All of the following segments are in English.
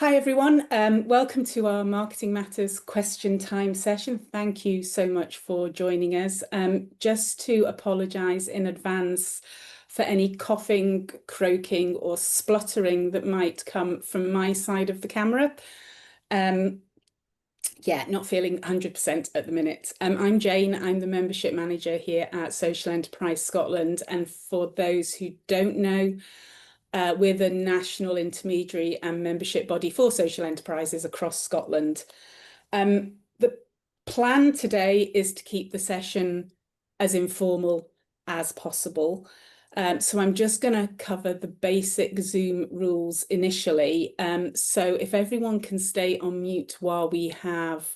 Hi everyone, welcome to our Marketing Matters question time session. Thank you so much for joining us. Just to apologise in advance for any coughing, croaking or spluttering that might come from my side of the camera. Yeah, not feeling 100% at the minute. I'm Jane, I'm the membership manager here at Social Enterprise Scotland, and for those who don't know, we're the national intermediary and membership body for social enterprises across Scotland. The plan today is to keep the session as informal as possible. So I'm just going to cover the basic Zoom rules initially. So if everyone can stay on mute while we have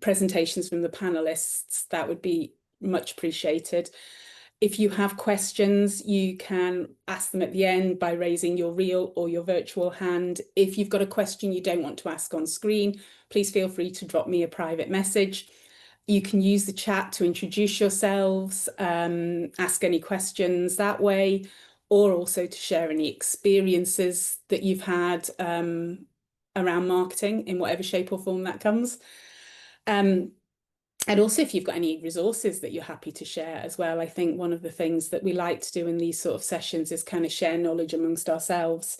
presentations from the panelists, that would be much appreciated. If you have questions, you can ask them at the end by raising your real or your virtual hand. If you've got a question you don't want to ask on screen, please feel free to drop me a private message. You can use the chat to introduce yourselves, ask any questions that way, or also to share any experiences that you've had around marketing in whatever shape or form that comes. And also, if you've got any resources that you're happy to share as well. I think one of the things that we like to do in these sort of sessions is kind of share knowledge amongst ourselves.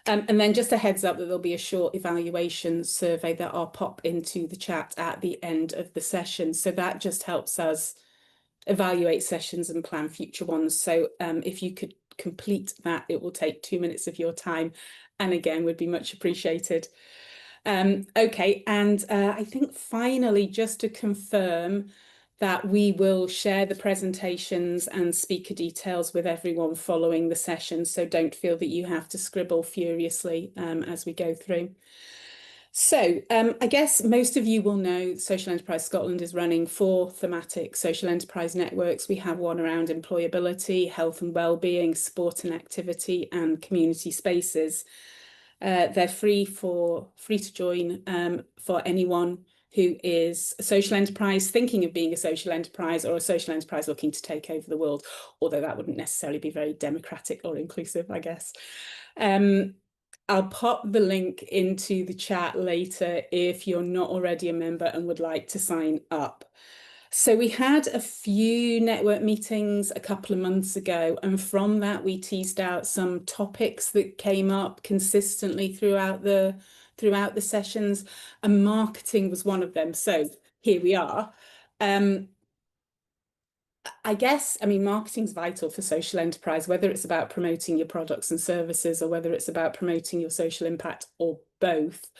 And then just a heads up that there'll be a short evaluation survey that I'll pop into the chat at the end of the session. So that just helps us evaluate sessions and plan future ones. So if you could complete that, it will take 2 minutes of your time. And again, would be much appreciated. Okay, and I think finally, just to confirm that we will share the presentations and speaker details with everyone following the session, so don't feel that you have to scribble furiously as we go through. So I guess most of you will know Social Enterprise Scotland is running 4 thematic social enterprise networks. We have one around employability, health and wellbeing, sport and activity, and community spaces. They're free to join for anyone who is a social enterprise thinking of being a social enterprise or a social enterprise looking to take over the world, although that wouldn't necessarily be very democratic or inclusive, I guess. I'll pop the link into the chat later if you're not already a member and would like to sign up. So we had a few network meetings a couple of months ago, and from that we teased out some topics that came up consistently throughout the sessions, and marketing was one of them. So here we are. I guess, I mean, marketing's vital for social enterprise, whether it's about promoting your products and services or whether it's about promoting your social impact or both.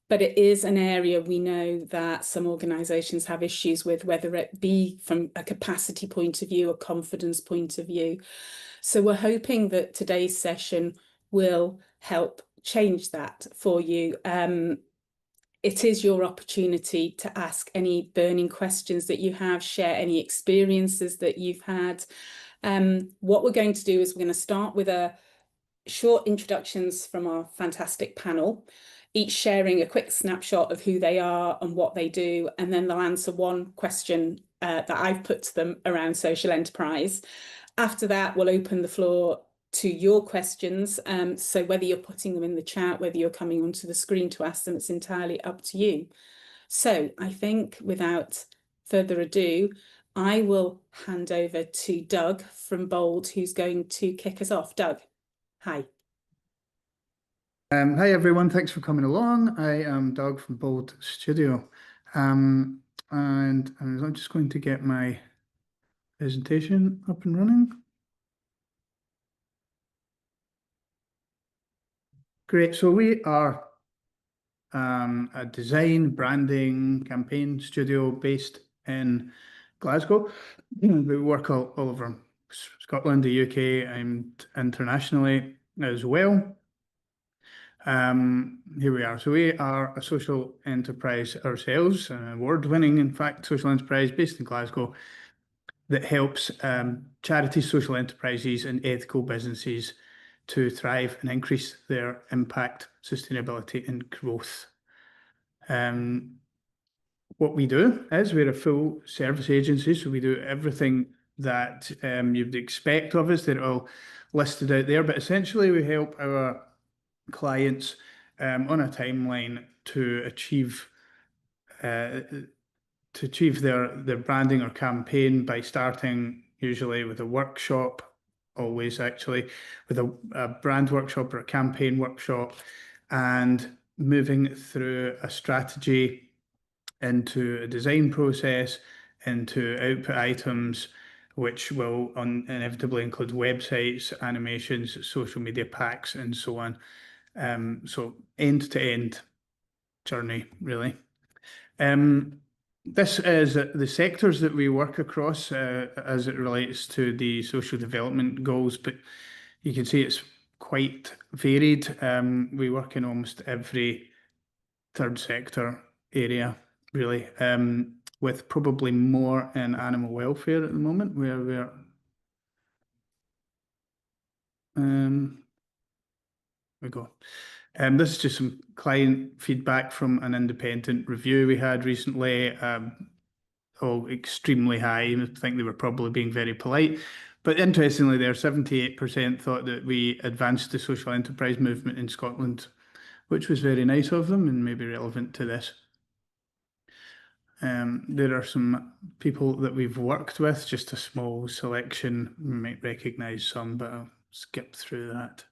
But it is an area we know that some organisations have issues with, whether it be from a capacity point of view, a confidence point of view. So we're hoping that today's session will help change that for you. It is your opportunity to ask any burning questions that you have, share any experiences that you've had. What we're going to do is we're going to start with a short introductions from our fantastic panel, each sharing a quick snapshot of who they are and what they do, and then they'll answer one question that I've put to them around social enterprise. After that, we'll open the floor to your questions. So whether you're putting them in the chat, whether you're coming onto the screen to ask them, it's entirely up to you. So I think without further ado, I will hand over to Doug from Bold, who's going to kick us off. Doug, hi. Hi everyone, thanks for coming along. I am Doug from Bold Studio, and I'm just going to get my presentation up and running. Great, so we are a design, branding, campaign studio based in Glasgow. We work all over Scotland, the UK, and internationally as well. Here we are. So we are a social enterprise ourselves, an award-winning, in fact, social enterprise based in Glasgow that helps charities, social enterprises, and ethical businesses to thrive and increase their impact, sustainability, and growth. What we do is we're a full service agency, so we do everything that you'd expect of us. They're all listed out there, but essentially we help our clients on a timeline to achieve their branding or campaign by starting usually with a workshop, always actually, with a brand workshop or a campaign workshop, and moving through a strategy into a design process, into output items, which will inevitably include websites, animations, social media packs, and so on. So end-to-end journey, really. This is the sectors that we work across as it relates to the social development goals, but you can see it's quite varied. We work in almost every third sector area, really, with probably more in animal welfare at the moment, where we're we go. This is just some client feedback from an independent review we had recently. All extremely high. I think they were probably being very polite. But interestingly, there 78% thought that we advanced the social enterprise movement in Scotland, which was very nice of them and maybe relevant to this. There are some people that we've worked with, just a small selection. You might recognise some, but I'll skip through that.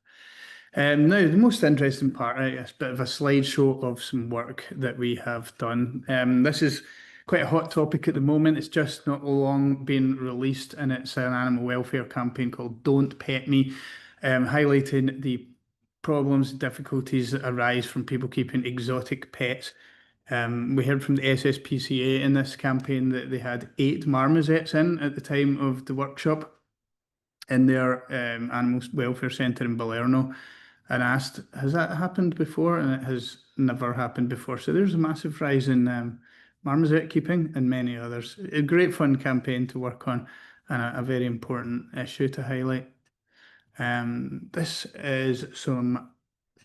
Now, the most interesting part, right, is a bit of a slideshow of some work that we have done. This is quite a hot topic at the moment. It's just not long been released, and it's an animal welfare campaign called Don't Pet Me, highlighting the problems, difficulties that arise from people keeping exotic pets. We heard from the SSPCA in this campaign that they had 8 marmosets in at the time of the workshop in their animal welfare centre in Balerno, and asked, has that happened before? And it has never happened before. So there's a massive rise in marmoset keeping and many others. A great fun campaign to work on and a very important issue to highlight. This is some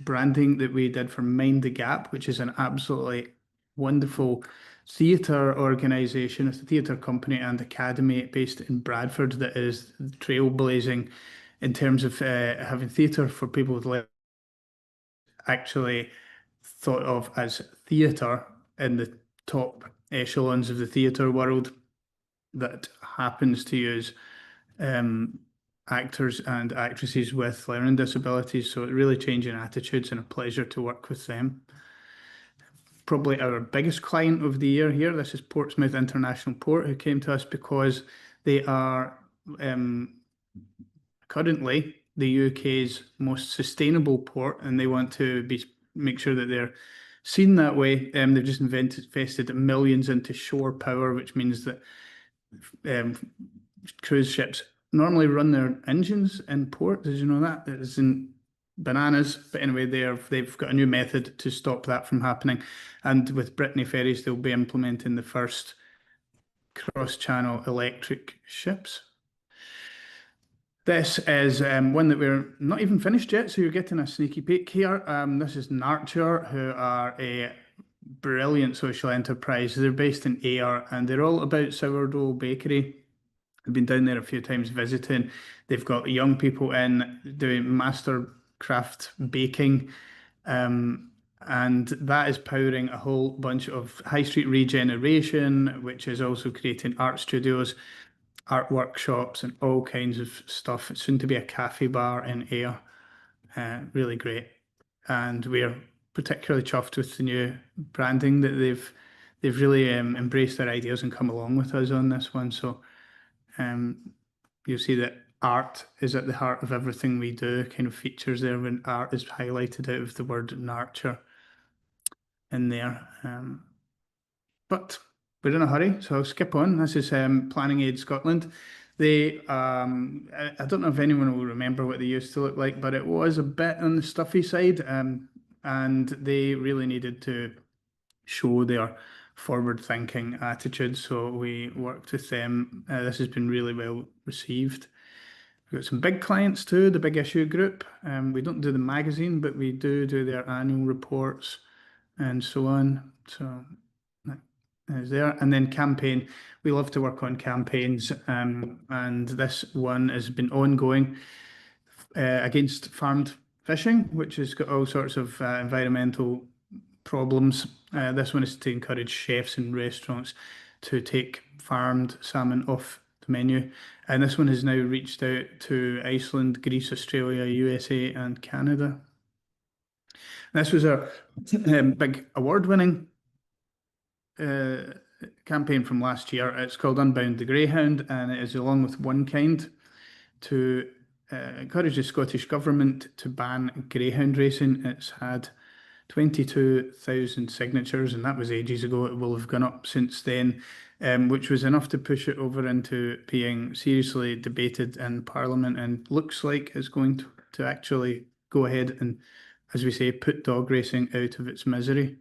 branding that we did for Mind the Gap, which is an absolutely wonderful theatre organisation. It's a theatre company and academy based in Bradford that is trailblazing in terms of having theatre for people with actually thought of as theatre in the top echelons of the theatre world that happens to use actors and actresses with learning disabilities. So it's really changing attitudes and a pleasure to work with them. Probably our biggest client of the year here, this is Portsmouth International Port, who came to us because they are currently the UK's most sustainable port, and they want to make sure that they're seen that way. They've just invested millions into shore power, which means that cruise ships normally run their engines in port. Did you know that? It isn't bananas, but anyway, they've got a new method to stop that from happening. And with Brittany Ferries, they'll be implementing the first cross-channel electric ships. This is one that we're not even finished yet, so you're getting a sneaky peek here. This is Nurture, who are a brilliant social enterprise. They're based in Ayr, and they're all about sourdough bakery. I've been down there a few times visiting. They've got young people in doing master craft baking, and that is powering a whole bunch of high street regeneration, which is also creating art studios, art workshops, and all kinds of stuff. It's soon to be a cafe bar in Ayr. Really great. And we're particularly chuffed with the new branding that they've really embraced their ideas and come along with us on this one. So you'll see that art is at the heart of everything we do, kind of features there when art is highlighted out of the word nurture in there. But we're in a hurry, so I'll skip on. This is Planning Aid Scotland. They, I don't know if anyone will remember what they used to look like, but it was a bit on the stuffy side, and they really needed to show their forward-thinking attitude. So we worked with them. This has been really well received. We've got some big clients too, the Big Issue Group. We don't do the magazine, but we do their annual reports and so on. So that is there. And then campaign. We love to work on campaigns, and this one has been ongoing against farmed fishing, which has got all sorts of environmental problems. This one is to encourage chefs and restaurants to take farmed salmon off the menu. And this one has now reached out to Iceland, Greece, Australia, USA, and Canada. This was a big award-winning campaign from last year. It's called Unbound the Greyhound, and it is along with One Kind to encourage the Scottish Government to ban greyhound racing. It's had 22,000 signatures, and that was ages ago. It will have gone up since then, which was enough to push it over into being seriously debated in Parliament, and looks like it's going to actually go ahead and, as we say, put dog racing out of its misery.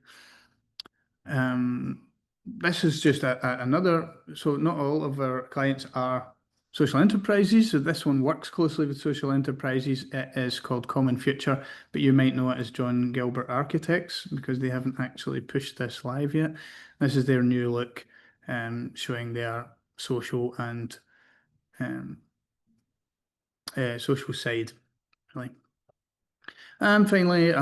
This is just another, so not all of our clients are social enterprises, so this one works closely with social enterprises. It is called Common Future, but you might know it as John Gilbert Architects because they haven't actually pushed this live yet. This is their new look, showing their social and social side, really. And finally,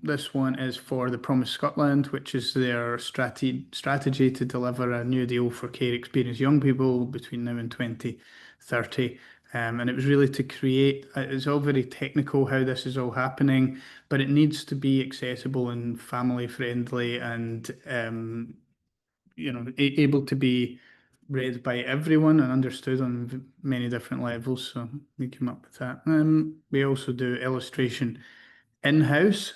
this one is for the Promise Scotland, which is their strategy to deliver a new deal for care experienced young people between now and 2030. And it was really to create, it's all very technical how this is all happening, but it needs to be accessible and family friendly and, able to be read by everyone and understood on many different levels. So we came up with that. We also do illustration in-house.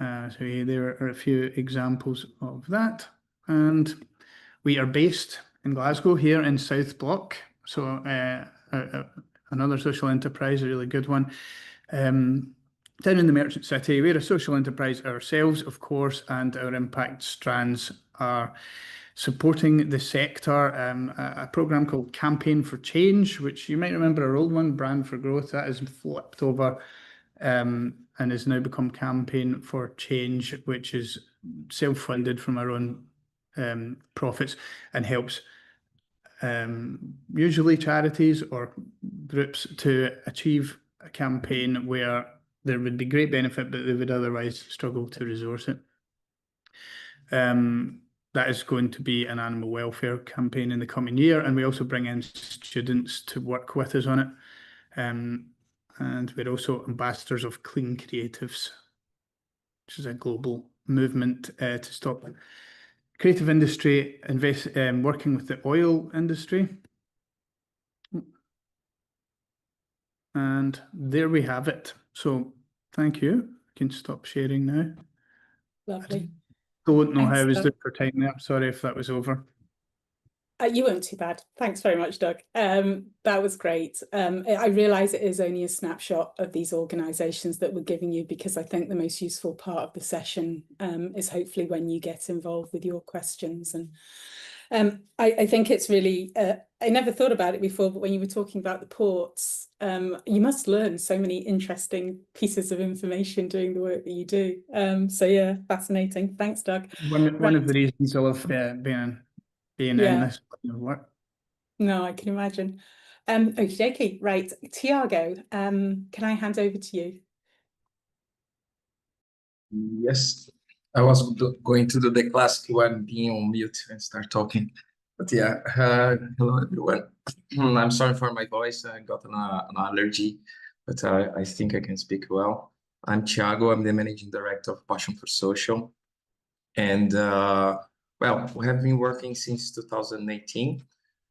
So there are a few examples of that. And we are based in Glasgow here in South Block. So another social enterprise, a really good one. Down in the Merchant City, we're a social enterprise ourselves, of course, and our impact strands are supporting the sector, a program called Campaign for Change, which you might remember our old one, Brand for Growth, that is flipped over and has now become Campaign for Change, which is self-funded from our own profits and helps usually charities or groups to achieve a campaign where there would be great benefit, but they would otherwise struggle to resource it. That is going to be an animal welfare campaign in the coming year, and we also bring in students to work with us on it. And we're also ambassadors of Clean Creatives, which is a global movement to stop creative industry working with the oil industry. And there we have it. So thank you. I can stop sharing now. Lovely. Don't know how I was doing for time there. Sorry if that was over. You weren't too bad. Thanks very much, Doug. That was great. I realise it is only a snapshot of these organisations that we're giving you, because I think the most useful part of the session is hopefully when you get involved with your questions. And I think it's really, I never thought about it before, but when you were talking about the ports, you must learn so many interesting pieces of information doing the work that you do. So yeah, fascinating. Thanks, Doug. One of the reasons I love being in this kind of work. No, I can imagine. Okie dokie. Right, Thiago, can I hand over to you? Yes, I was going to do the classic one, being on mute and start talking. But yeah, hello everyone. I'm sorry for my voice. I got an allergy, but I think I can speak well. I'm Thiago. I'm the managing director of Passion for Social. And well, we have been working since 2018.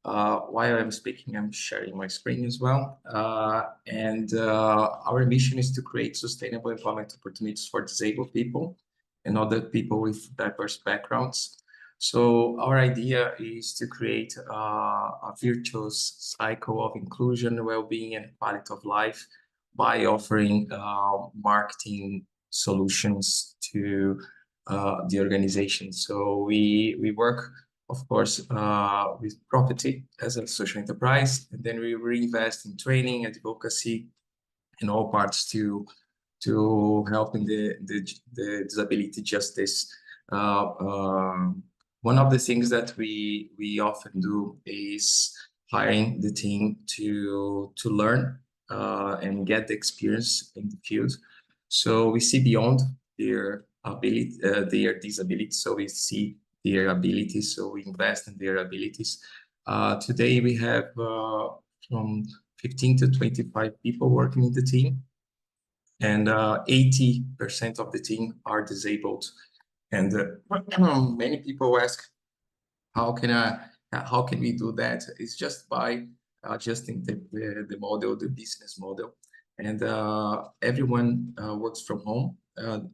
While I'm speaking, I'm sharing my screen as well. And our mission is to create sustainable employment opportunities for disabled people and other people with diverse backgrounds. So our idea is to create a virtuous cycle of inclusion, well-being, and quality of life by offering marketing solutions to the organization. So we work, of course, with property as a social enterprise, and then we reinvest in training, advocacy, and all parts to help in the disability justice. One of the things that we often do is hiring the team to learn and get the experience in the field. So we see beyond their ability, their disabilities. So we see their abilities. So we invest in their abilities. Today we have from 15 to 25 people working in the team, and 80% of the team are disabled. And many people ask, how can we do that? It's just by adjusting the model, the business model. And everyone works from home.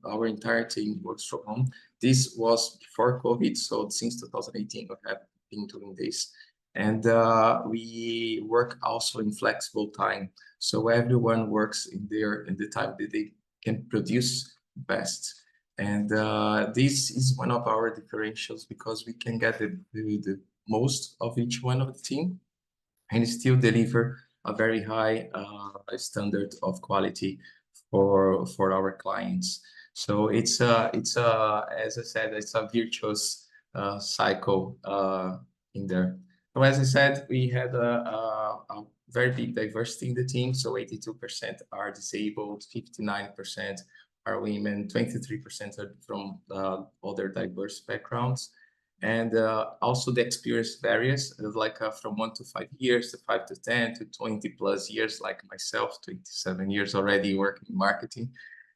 Our entire team works from home. This was before COVID, so since 2018 we have been doing this. And we work also in flexible time. So everyone works in the time that they can produce best. And this is one of our differentials, because we can get the most of each one of the team and still deliver a very high standard of quality for our clients. So it's as I said, it's a virtuous cycle in there. So as I said, we had a very big diversity in the team. So 82% are disabled, 59% are women, 23% are from other diverse backgrounds. And also the experience varies, like from 1 to 5 years, to 5 to 10, to 20 plus years, like myself, 27 years already working in marketing.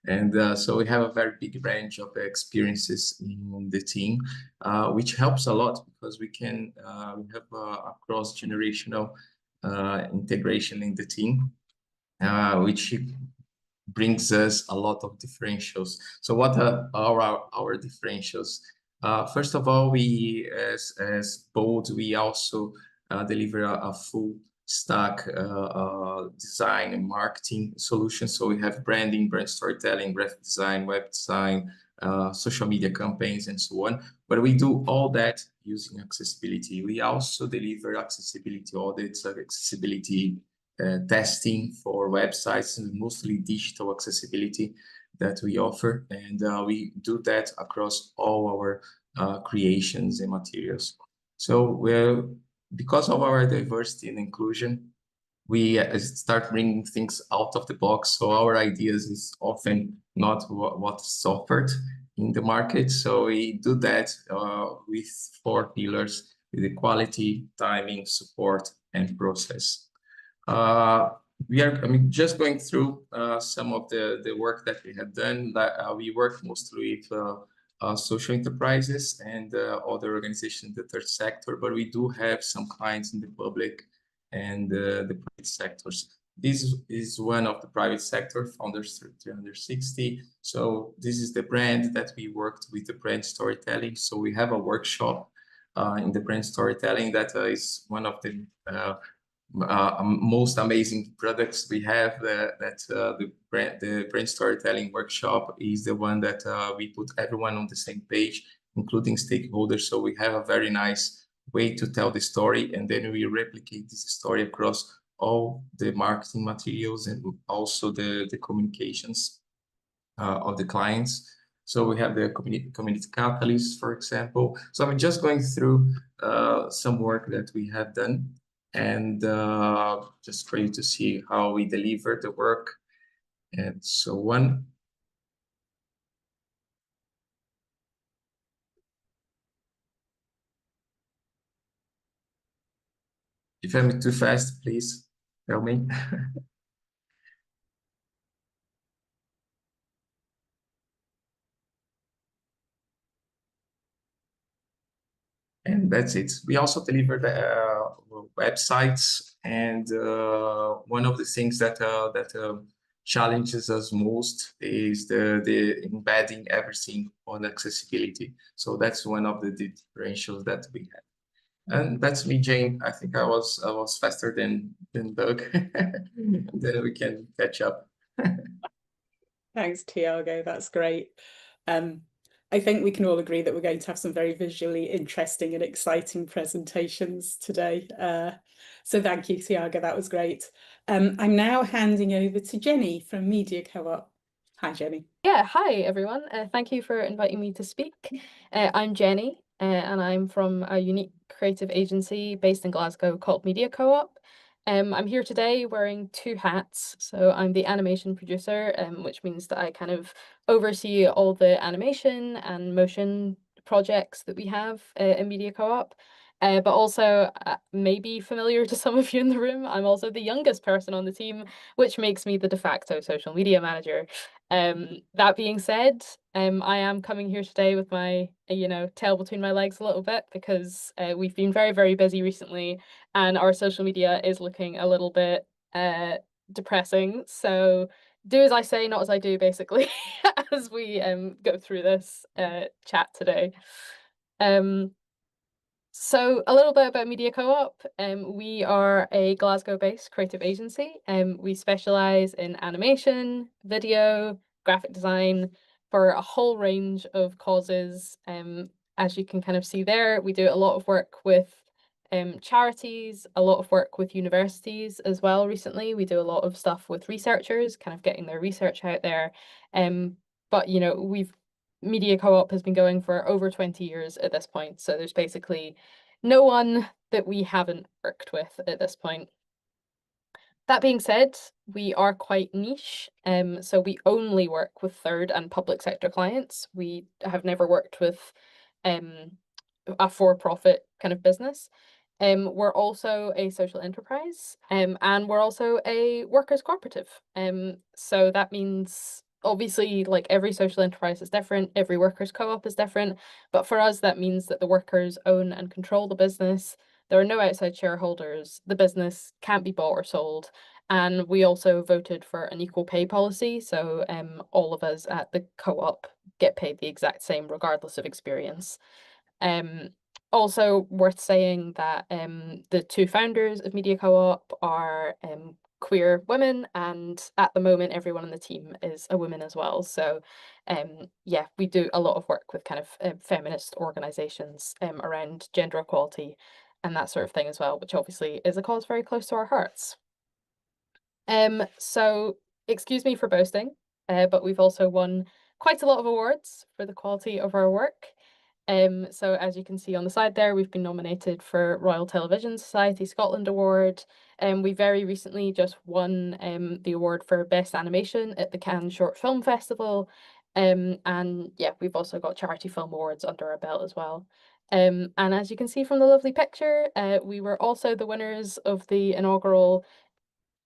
And so we have a very big range of experiences in the team, which helps a lot, because we can we have a cross-generational integration in the team, which brings us a lot of differentials. So what are our differentials? First of all, we, as Bold, we also deliver a full stack design and marketing solution. So we have branding, brand storytelling, graphic design, web design, social media campaigns, and so on. But we do all that using accessibility. We also deliver accessibility audits, accessibility testing for websites, and mostly digital accessibility that we offer. And we do that across all our creations and materials. So because of our diversity and inclusion, we start bringing things out of the box. So our ideas is often not what's offered in the market. So we do that with 4 pillars: with the quality, timing, support, and process. We are just going through some of the work that we have done. We work mostly with social enterprises and other organizations in the third sector, but we do have some clients in the public and the private sectors. This is one of the private sector, Founders 360. So this is the brand that we worked with, the brand storytelling. So we have a workshop in the brand storytelling that is one of the most amazing products we have. The brand storytelling workshop is the one that we put everyone on the same page, including stakeholders. So we have a very nice way to tell the story, and then we replicate this story across all the marketing materials and also the communications of the clients. So we have the community catalyst, for example. So I'm just going through some work that we have done, and just for you to see how we deliver the work and so on. If I'm too fast, please tell me. And that's it. We also deliver the websites, and one of the things that challenges us most is the embedding everything on accessibility. So that's one of the differentials that we have. And that's me, Jayne. I think I was faster than Doug. Then we can catch up. Thanks, Thiago. That's great. I think we can all agree that we're going to have some very visually interesting and exciting presentations today. So thank you, Thiago. That was great. I'm now handing over to Jenni from Media Co-op. Hi, Jenni. Yeah, hi everyone. Thank you for inviting me to speak. I'm Jenni, and I'm from a unique creative agency based in Glasgow called Media Co-op. I'm here today wearing two hats. So I'm the animation producer, which means that I kind of oversee all the animation and motion projects that we have in Media Co-op. But also, maybe familiar to some of you in the room, I'm also the youngest person on the team, which makes me the de facto social media manager. That being said, I am coming here today with my, tail between my legs a little bit because we've been very, very busy recently and our social media is looking a little bit depressing. So do as I say, not as I do, basically, as we go through this chat today. So a little bit about Media Co-op. We are a Glasgow-based creative agency. We specialise in animation, video, graphic design for a whole range of causes. As you can kind of see there, we do a lot of work with charities, a lot of work with universities as well recently. We do a lot of stuff with researchers, kind of getting their research out there. But, Media Co-op has been going for over 20 years at this point. So there's basically no one that we haven't worked with at this point. That being said, we are quite niche. So we only work with third and public sector clients. We have never worked with a for-profit kind of business. We're also a social enterprise, and we're also a workers' cooperative. So that means obviously, like every social enterprise is different, every workers' co-op is different, but for us, that means that the workers own and control the business. There are no outside shareholders. The business can't be bought or sold. And we also voted for an equal pay policy. So all of us at the co-op get paid the exact same, regardless of experience. Also worth saying that the two founders of Media Co-op are queer women, and at the moment everyone on the team is a woman as well. So yeah, we do a lot of work with kind of feminist organizations around gender equality and that sort of thing as well, which obviously is a cause very close to our hearts. So excuse me for boasting, but we've also won quite a lot of awards for the quality of our work. So as you can see on the side there, we've been nominated for Royal Television Society Scotland Award. We very recently just won the award for Best Animation at the Cannes Short Film Festival. And yeah, we've also got charity film awards under our belt as well. And as you can see from the lovely picture, we were also the winners of the inaugural,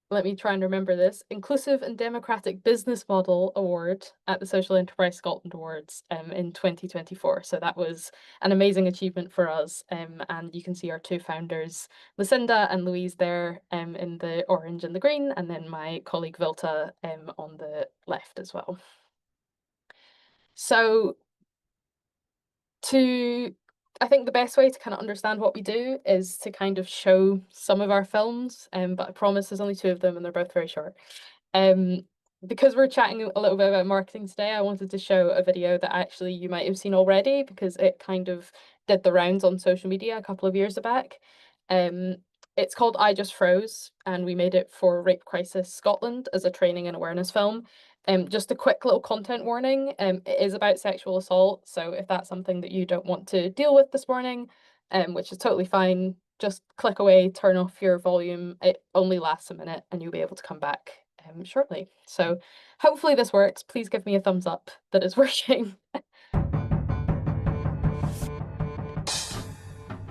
let me try and remember this, Inclusive and Democratic Business Model Award at the Social Enterprise Scotland Awards in 2024. So that was an amazing achievement for us. And you can see our two founders, Lucinda and Louise there in the orange and the green, and then my colleague Vilta on the left as well. So I think the best way to kind of understand what we do is to kind of show some of our films, but I promise there's only two of them and they're both very short. Because we're chatting a little bit about marketing today, I wanted to show a video that actually you might have seen already because it kind of did the rounds on social media a couple of years back. It's called I Just Froze, and we made it for Rape Crisis Scotland as a training and awareness film. Just a quick little content warning, it is about sexual assault, so if that's something that you don't want to deal with this morning, which is totally fine, just click away, turn off your volume. It only lasts a minute and you'll be able to come back shortly. So hopefully this works. Please give me a thumbs up that it's working.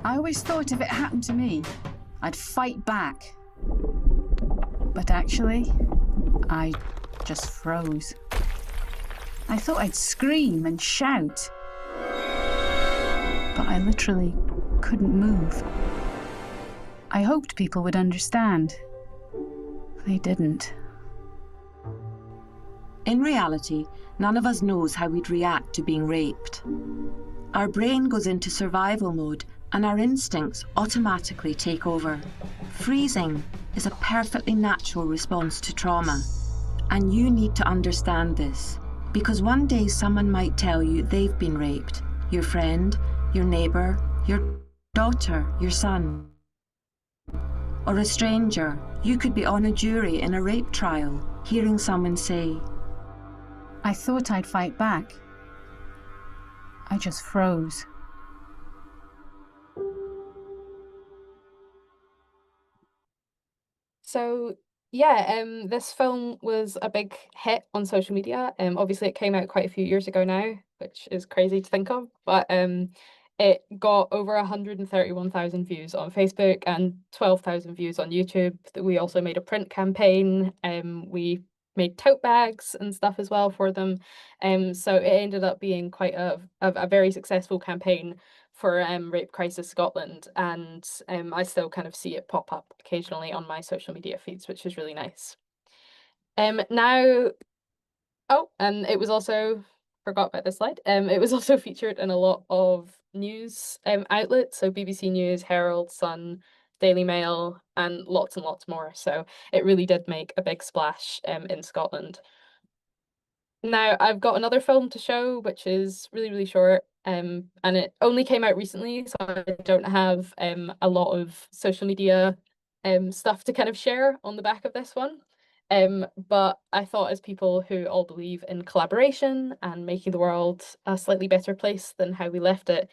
I always thought if it happened to me, I'd fight back. But actually, I just froze. I thought I'd scream and shout, but I literally couldn't move. I hoped people would understand. They didn't. In reality, none of us knows how we'd react to being raped. Our brain goes into survival mode and our instincts automatically take over. Freezing is a perfectly natural response to trauma. And you need to understand this, because one day someone might tell you they've been raped. Your friend, your neighbour, your daughter, your son. Or a stranger. You could be on a jury in a rape trial, hearing someone say, I thought I'd fight back. I just froze. So yeah, this film was a big hit on social media. Obviously it came out quite a few years ago now, which is crazy to think of, but it got over 131,000 views on Facebook and 12,000 views on YouTube. We also made a print campaign. We made tote bags and stuff as well for them. So it ended up being quite a very successful campaign for Rape Crisis Scotland, and I still kind of see it pop up occasionally on my social media feeds, which is really nice. Now, oh, and it was also, forgot about this slide, it was also featured in a lot of news outlets, so BBC News, Herald, Sun, Daily Mail, and lots more. So it really did make a big splash in Scotland. Now, I've got another film to show, which is really short, and it only came out recently, so I don't have a lot of social media stuff to kind of share on the back of this one. But I thought, as people who all believe in collaboration and making the world a slightly better place than how we left it,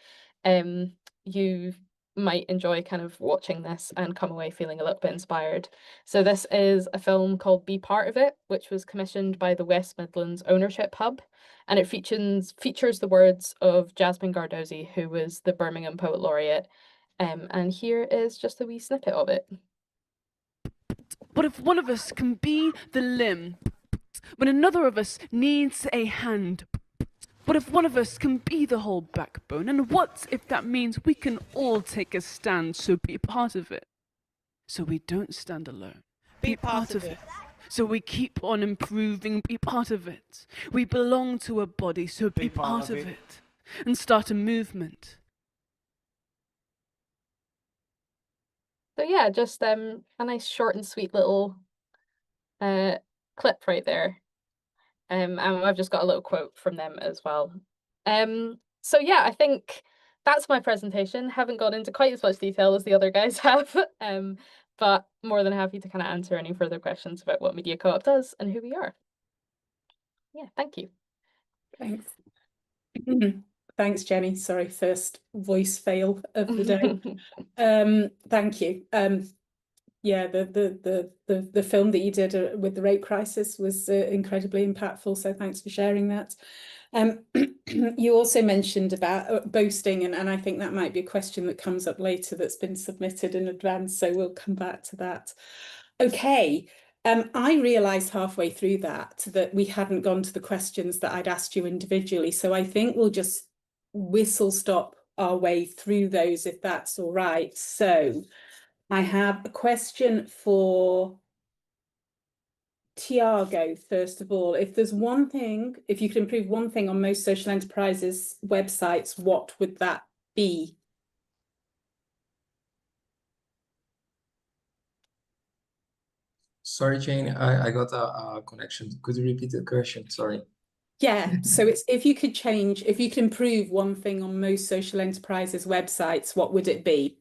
you might enjoy kind of watching this and come away feeling a little bit inspired. So this is a film called Be Part of It, which was commissioned by the West Midlands Ownership Hub, and it features the words of Jasmine Gardozzi, who was the Birmingham Poet Laureate. And here is just a wee snippet of it. What if one of us can be the limb when another of us needs a hand? What if one of us can be the whole backbone? And what if that means we can all take a stand, so be part of it? So we don't stand alone. Be part of it. So we keep on improving, be part of it. We belong to a body, so be part of it. And start a movement. So yeah, just a nice short and sweet little clip right there. And I've just got a little quote from them as well. So yeah, I think that's my presentation. Haven't gone into quite as much detail as the other guys have, but more than happy to kind of answer any further questions about what Media Co-op does and who we are. Yeah, thank you. Thanks. Thanks, Jenny. Sorry, first voice fail of the day. Thank you. Yeah, the film that you did with the rape crisis was incredibly impactful, so thanks for sharing that. You also mentioned about boasting, and I think that might be a question that comes up later that's been submitted in advance, so we'll come back to that. Okay, I realised halfway through that we hadn't gone to the questions that I'd asked you individually, so I think we'll just whistle stop our way through those, if that's all right. So I have a question for Thiago, first of all. If there's one thing, if you could improve one thing on most social enterprises websites, what would that be? Sorry, Jane, I got a connection. Could you repeat the question? Sorry. Yeah, so it's if you could improve one thing on most social enterprises websites, what would it be?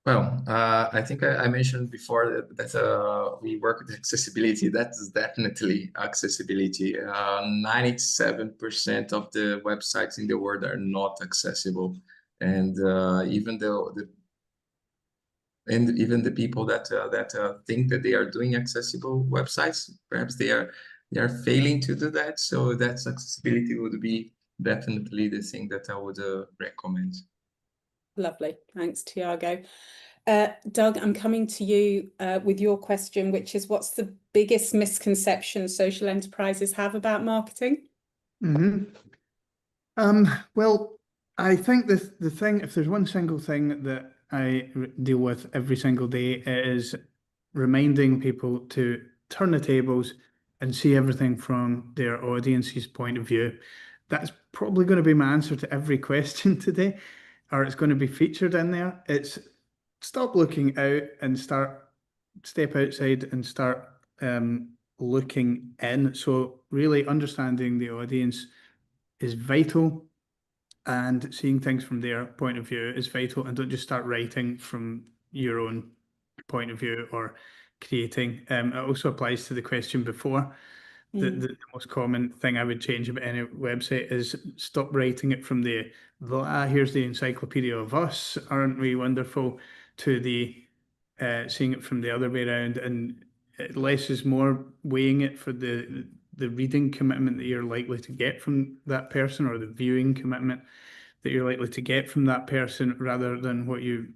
Well, I think I mentioned before that we work with accessibility. That is definitely accessibility. 97% of the websites in the world are not accessible, and even the people that think that they are doing accessible websites, perhaps they are failing to do that. So that's accessibility would be definitely the thing that I would recommend. Lovely, thanks, Thiago. Doug, I'm coming to you with your question, which is, what's the biggest misconception social enterprises have about marketing? Well, I think the thing, if there's one single thing that I deal with every single day, it is reminding people to turn the tables and see everything from their audience's point of view. That's probably going to be my answer to every question today, or it's going to be featured in there. It's stop looking out and step outside and start looking in. So really understanding the audience is vital, and seeing things from their point of view is vital, and don't just start writing from your own point of view or creating. It also applies to the question before. The most common thing I would change about any website is stop writing it from here's the encyclopedia of us, aren't we wonderful, to the seeing it from the other way around, and less is more, weighing it for the reading commitment that you're likely to get from that person, or the viewing commitment that you're likely to get from that person, rather than what you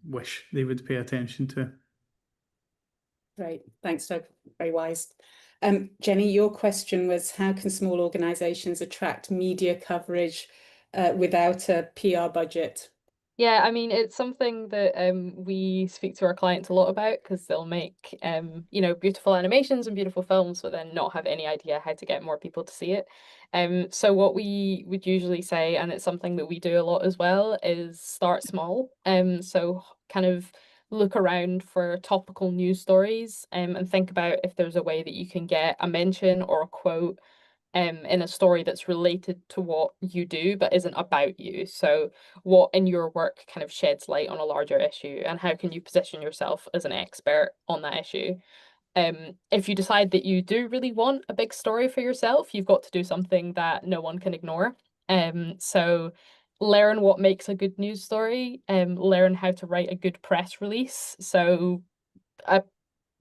wish they would pay attention to. Great, thanks, Doug. Very wise. Jenny, your question was, how can small organisations attract media coverage without a PR budget? Yeah, I mean, it's something that we speak to our clients a lot about, because they'll make you know, beautiful animations and beautiful films, but then not have any idea how to get more people to see it. So what we would usually say, and it's something that we do a lot as well, is start small. So kind of look around for topical news stories, and think about if there's a way that you can get a mention or a quote in a story that's related to what you do but isn't about you. So what in your work kind of sheds light on a larger issue, and how can you position yourself as an expert on that issue? If you decide that you do really want a big story for yourself, you've got to do something that no one can ignore. So learn what makes a good news story, learn how to write a good press release. So a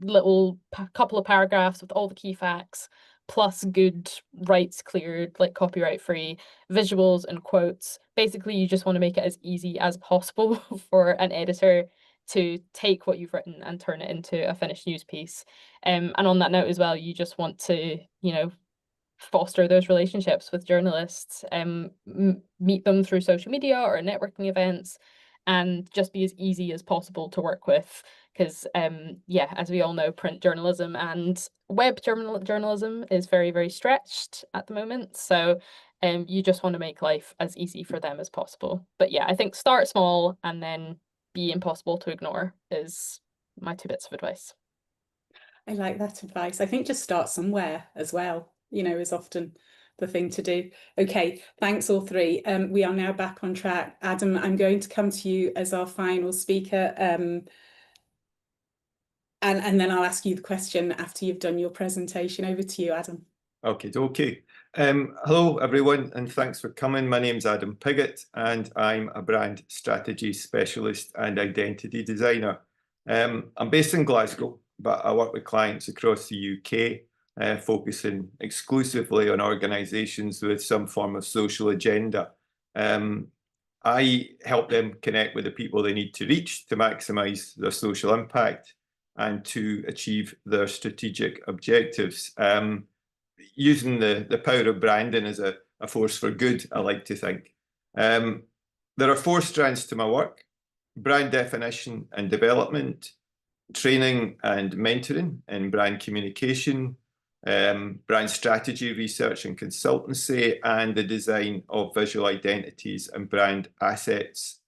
little couple of paragraphs with all the key facts, plus good rights cleared, like copyright free visuals and quotes. Basically, you just want to make it as easy as possible for an editor to take what you've written and turn it into a finished news piece. And on that note as well, you just want to, you know, foster those relationships with journalists, meet them through social media or networking events, and just be as easy as possible to work with. Because yeah, as we all know, print journalism and web journalism is very, very stretched at the moment. So you just want to make life as easy for them as possible. But yeah, I think start small and then be impossible to ignore is my 2 bits of advice. I like that advice. I think just start somewhere as well, you know, is often the thing to do. Okay, thanks all three. We are now back on track. Adam, I'm going to come to you as our final speaker. And then I'll ask you the question after you've done your presentation. Over to you, Adam. Okay. Hello, everyone, and thanks for coming. My name's Adam Pigot, and I'm a brand strategy specialist and identity designer. I'm based in Glasgow, but I work with clients across the UK, focusing exclusively on organisations with some form of social agenda. I help them connect with the people they need to reach to maximise their social impact and to achieve their strategic objectives. Using the power of branding as a force for good, I like to think. There are 4 strands to my work: brand definition and development, training and mentoring in brand communication, brand strategy, research and consultancy, and the design of visual identities and brand assets.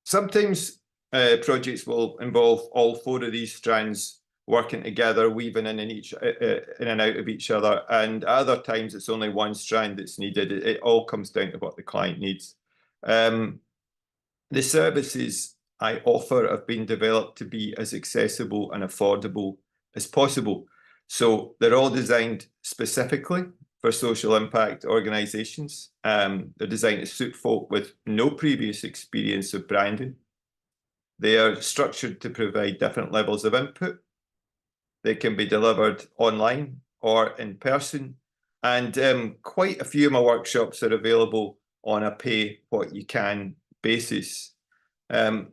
Sometimes projects will involve all 4 of these strands working together, weaving in and out of each other, and at other times it's only one strand that's needed. It all comes down to what the client needs. The services I offer have been developed to be as accessible and affordable as possible. So they're all designed specifically for social impact organisations. They're designed to suit folk with no previous experience of branding. They are structured to provide different levels of input. They can be delivered online or in person. And quite a few of my workshops are available on a pay-what-you-can basis. I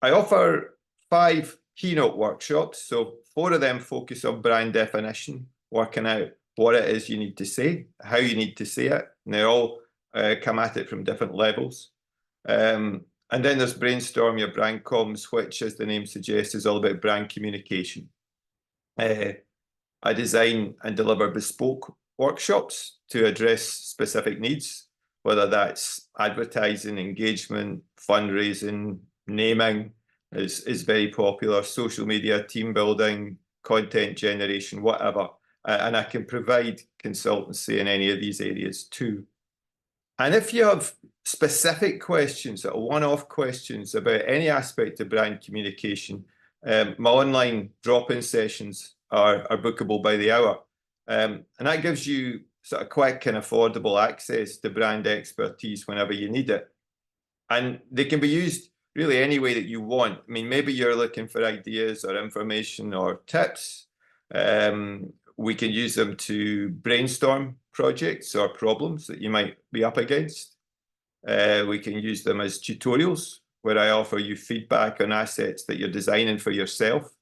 offer 5 keynote workshops. So 4 of them focus on brand definition, working out what it is you need to say, how you need to say it. And they all come at it from different levels. And then there's Brainstorm Your Brand Comms, which, as the name suggests, is all about brand communication. I design and deliver bespoke workshops to address specific needs, whether that's advertising, engagement, fundraising, naming is very popular, social media, team building, content generation, whatever. And I can provide consultancy in any of these areas too. And if you have specific questions, or one-off questions about any aspect of brand communication, my online drop-in sessions are bookable by the hour. And that gives you sort of quick and affordable access to brand expertise whenever you need it. And they can be used really any way that you want. I mean, maybe you're looking for ideas or information or tips. We can use them to brainstorm projects or problems that you might be up against. We can use them as tutorials, where I offer you feedback on assets that you're designing for yourself.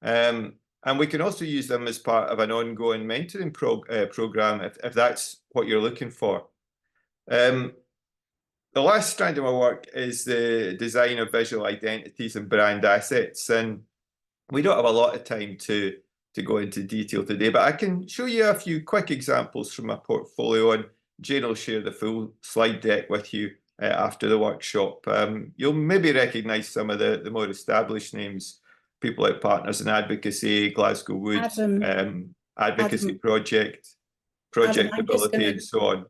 And we can also use them as part of an ongoing mentoring program, if that's what you're looking for. The last strand of my work is the design of visual identities and brand assets. And we don't have a lot of time to go into detail today, but I can show you a few quick examples from my portfolio, and Jayne will share the full slide deck with you after the workshop. You'll maybe recognise some of the more established names, people like Partners in Advocacy, Glasgow Wood, Advocacy Adam, Project, Ability, and so on.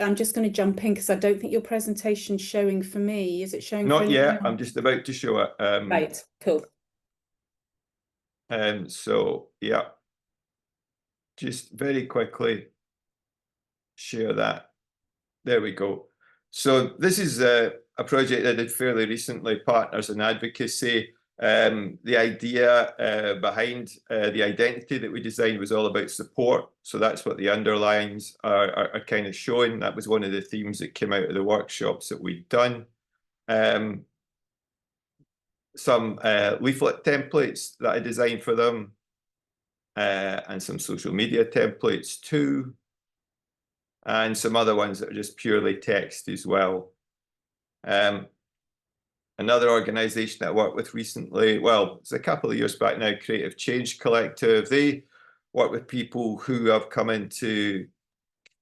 I'm just going to jump in because I don't think your presentation's showing for me. Is it showing? Not yet. I'm just about to show it. Right, cool. So yeah, just very quickly share that. There we go. So this is a project I did fairly recently, Partners in Advocacy. The idea behind the identity that we designed was all about support. So that's what the underlines are kind of showing. That was one of the themes that came out of the workshops that we'd done. Some leaflet templates that I designed for them, and some social media templates too, and some other ones that are just purely text as well. Another organisation that I worked with recently, well, it's a couple of years back now, Creative Change Collective. They work with people who have come into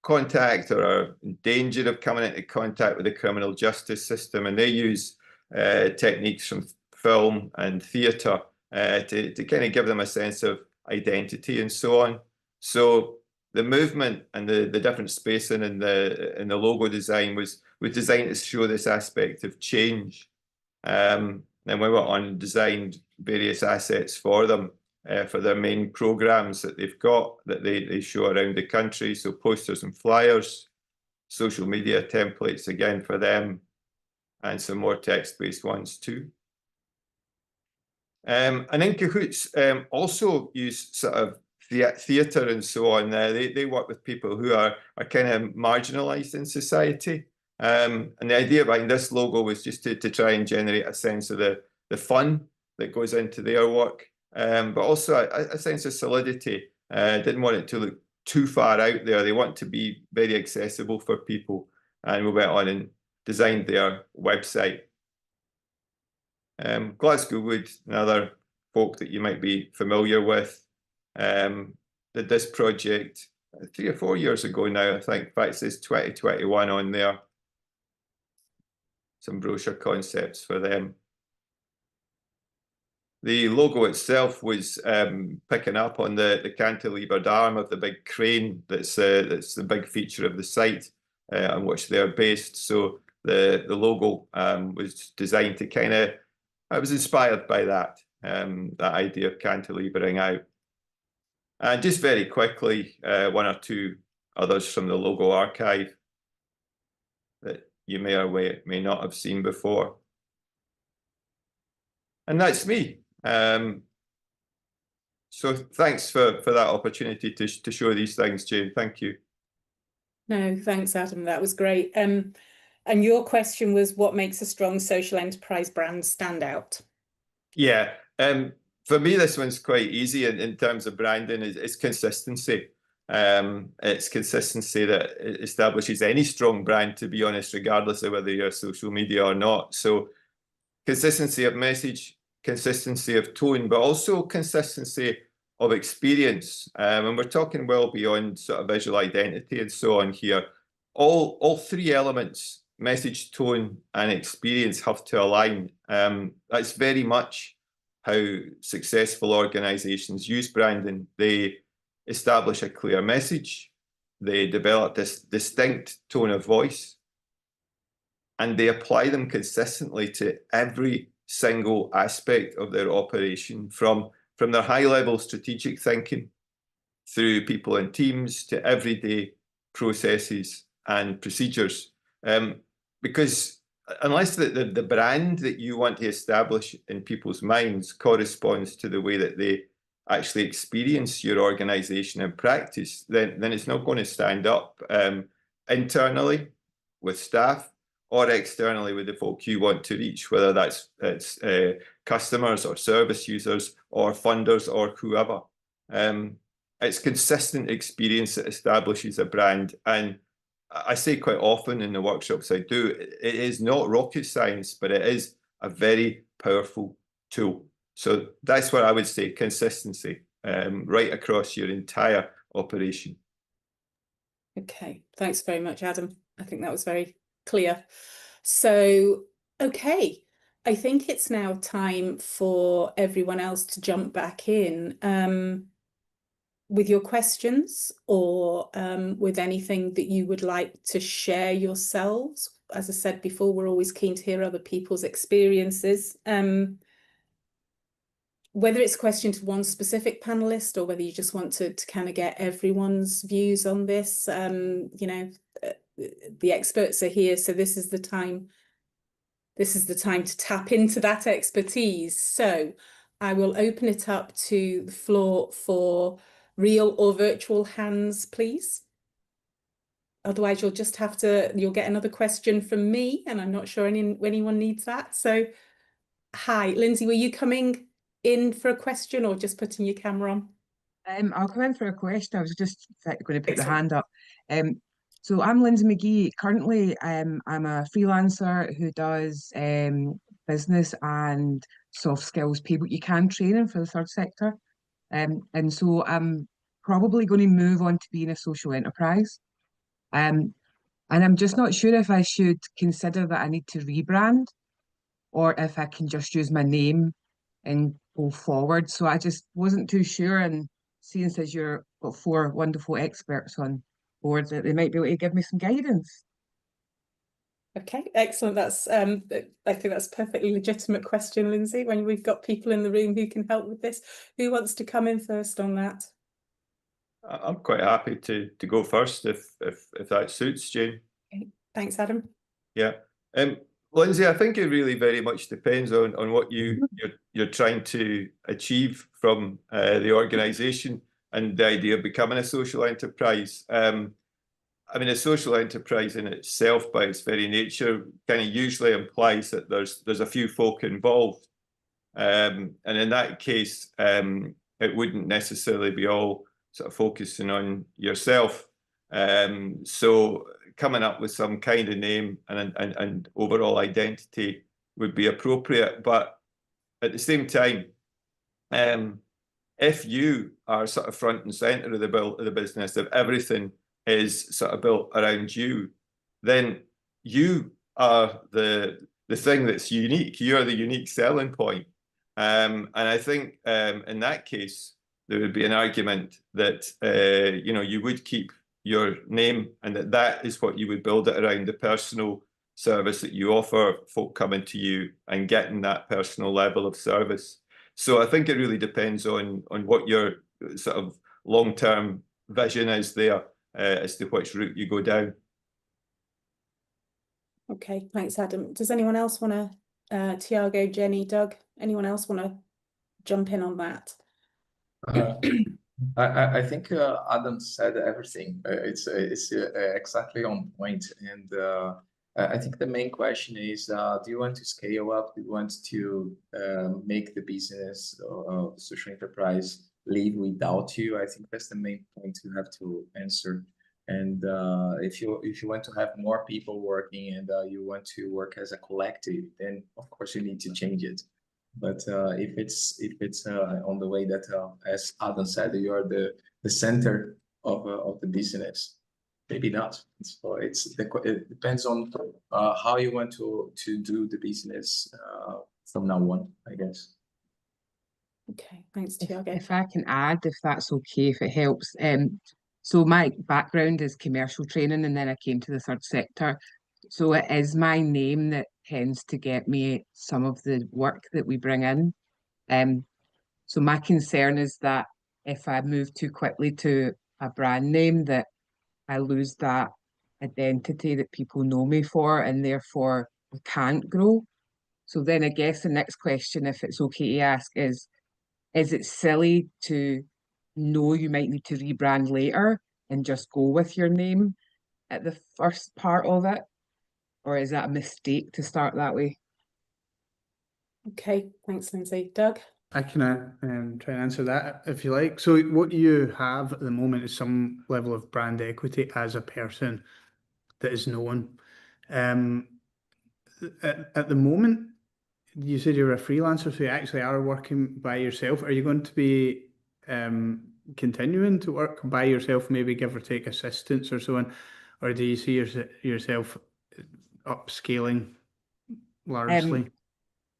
contact or are in danger of coming into contact with the criminal justice system, and they use techniques from film and theatre to kind of give them a sense of identity and so on. So the movement and the different spacing in the logo design was designed to show this aspect of change. Then we went on and designed various assets for them for their main programs that they've got that they show around the country. So posters and flyers, social media templates again for them, and some more text-based ones too. And then Cahoots also use sort of theatre and so on. They work with people who are kind of marginalised in society. And the idea behind this logo was just to try and generate a sense of the fun that goes into their work, but also a sense of solidity. Didn't want it to look too far out there. They want to be very accessible for people. And we went on and designed their website. Glasgow Wood, another folk that you might be familiar with, did this project 3 or 4 years ago now, I think. In fact, it says 2021 on there. Some brochure concepts for them. The logo itself was picking up on the cantilevered arm of the big crane that's the big feature of the site on which they're based. So the logo was designed to kind of, I was inspired by that idea of cantilevering out. And just very quickly, one or two others from the logo archive that you may or may not have seen before. And that's me. So thanks for that opportunity to show these things, Jayne. Thank you. No, thanks, Adam. That was great. And your question was, what makes a strong social enterprise brand stand out? Yeah. For me, this one's quite easy in terms of branding. It's consistency. It's consistency that establishes any strong brand, to be honest, regardless of whether you're social media or not. So consistency of message, consistency of tone, but also consistency of experience. And we're talking well beyond sort of visual identity and so on here. All three elements, message, tone, and experience, have to align. That's very much how successful organizations use branding. They establish a clear message, they develop this distinct tone of voice, and they apply them consistently to every single aspect of their operation, from their high-level strategic thinking through people and teams to everyday processes and procedures. Because unless the brand that you want to establish in people's minds corresponds to the way that they actually experience your organization and practice, then it's not going to stand up internally with staff or externally with the folk you want to reach, whether it's customers or service users or funders or whoever. It's consistent experience that establishes a brand. And I say quite often in the workshops I do, it is not rocket science, but it is a very powerful tool. So that's what I would say, consistency, right across your entire operation. Okay, thanks very much, Adam. I think that was very clear. So, okay, I think it's now time for everyone else to jump back in with your questions or with anything that you would like to share yourselves. As I said before, we're always keen to hear other people's experiences. Whether it's a question to one specific panelist or whether you just want to kind of get everyone's views on this, you know, the experts are here, so this is the time to tap into that expertise. So I will open it up to the floor for real or virtual hands, please. Otherwise, you'll get another question from me, and I'm not sure anyone needs that. So, hi, Lindsay, were you coming in for a question or just putting your camera on? I'll come in for a question. I was just going to put the hand up. So I'm Lindsay McGee. Currently, I'm a freelancer who does business and soft skills people you can training for the third sector. And so I'm probably going to move on to being a social enterprise. And I'm just not sure if I should consider that I need to rebrand or if I can just use my name and go forward. So I just wasn't too sure, and seeing as you've got 4 wonderful experts on board, that they might be able to give me some guidance. Okay, excellent. That's I think that's a perfectly legitimate question, Lindsay, when we've got people in the room who can help with this. Who wants to come in first on that? I'm quite happy to go first if that suits, Jane. Okay. Thanks, Adam. Yeah. Lindsay, I think it really very much depends on what you're trying to achieve from the organisation and the idea of becoming a social enterprise. I mean, a social enterprise in itself, by its very nature, kind of usually implies that there's a few folk involved, and in that case, it wouldn't necessarily be all sort of focusing on yourself. So coming up with some kind of name and overall identity would be appropriate. But at the same time, if you are sort of front and center of the business, if everything is sort of built around you, then you are the thing that's unique. You're the unique selling point. And I think in that case, there would be an argument that you know, you would keep your name and that is what you would build it around, the personal service that you offer folk coming to you and getting that personal level of service. So I think it really depends on what your sort of long-term vision is there as to which route you go down. Okay, thanks, Adam. Does anyone else want to, Thiago, Jenny, Doug, anyone else want to jump in on that? I think Adam said everything. It's exactly on point. And I think the main question is, do you want to scale up? Do you want to make the business or social enterprise live without you? I think that's the main point you have to answer. And if you want to have more people working and you want to work as a collective, then of course you need to change it. But if it's on the way that, as Adam said, you are the center of the business, maybe not. So it depends on how you want to do the business from now on, I guess. Okay, thanks, Thiago. If I can add, if that's okay, if it helps. So my background is commercial training, and then I came to the third sector. So it is my name that tends to get me some of the work that we bring in. So my concern is that if I move too quickly to a brand name, that I lose that identity that people know me for, and therefore I can't grow. So then I guess the next question, if it's okay to ask, is it silly to know you might need to rebrand later and just go with your name at the first part of it? Or is that a mistake to start that way? Okay, thanks, Lindsay. Doug? I can try and answer that if you like. So what you have at the moment is some level of brand equity as a person that is known. At the moment, you said you're a freelancer, so you actually are working by yourself. Are you going to be continuing to work by yourself, maybe give or take assistance or so on? Or do you see yourself upscaling largely?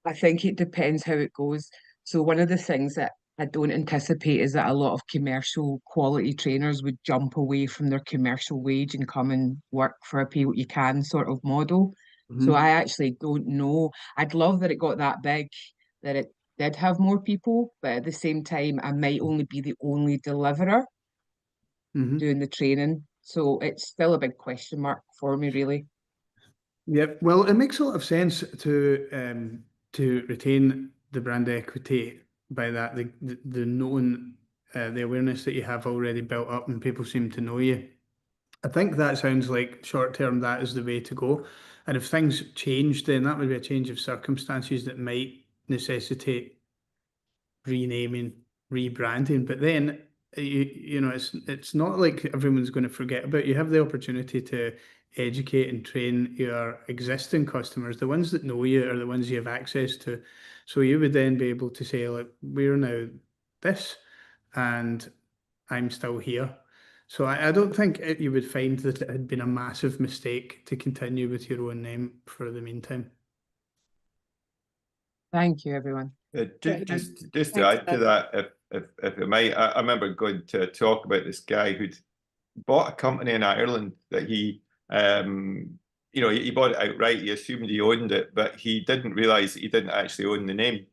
I think it depends how it goes. So one of the things that I don't anticipate is that a lot of commercial quality trainers would jump away from their commercial wage and come and work for a pay what you can sort of model. So I actually don't know. I'd love that it got that big, that it did have more people, but at the same time, I might only be the only deliverer doing the training. So it's still a big question mark for me, really. Yeah, well, it makes a lot of sense to retain the brand equity by that the known the awareness that you have already built up and people seem to know you. I think that sounds like short term that is the way to go. And if things change, then that would be a change of circumstances that might necessitate renaming, rebranding. But then you know it's not like everyone's going to forget about you. You have the opportunity to educate and train your existing customers. The ones that know you are the ones you have access to. So you would then be able to say, like, we're now this and I'm still here. So I don't think you would find that it had been a massive mistake to continue with your own name for the meantime. Thank you, everyone. Just to Thanks, add to Doug. that, if I might, I remember going to talk about this guy who'd bought a company in Ireland that he bought it outright. He assumed he owned it, but he didn't realize that he didn't actually own the name.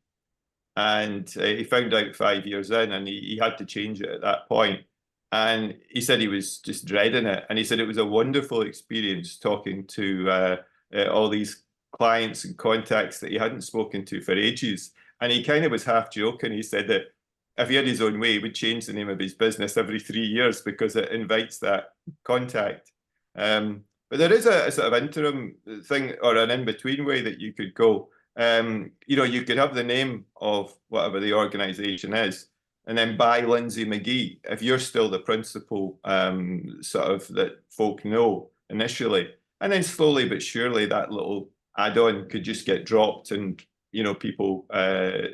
And he found out 5 years in, and he had to change it at that point. And he said he was just dreading it. And he said it was a wonderful experience talking to all these clients and contacts that he hadn't spoken to for ages. And he kind of was half joking. He said that if he had his own way, he would change the name of his business every 3 years because it invites that contact. But there is a sort of interim thing or an in-between way that you could go. You could have the name of whatever the organization is, and then buy Lindsay McGee if you're still the principal sort of that folk know initially. And then slowly but surely that little add-on could just get dropped and people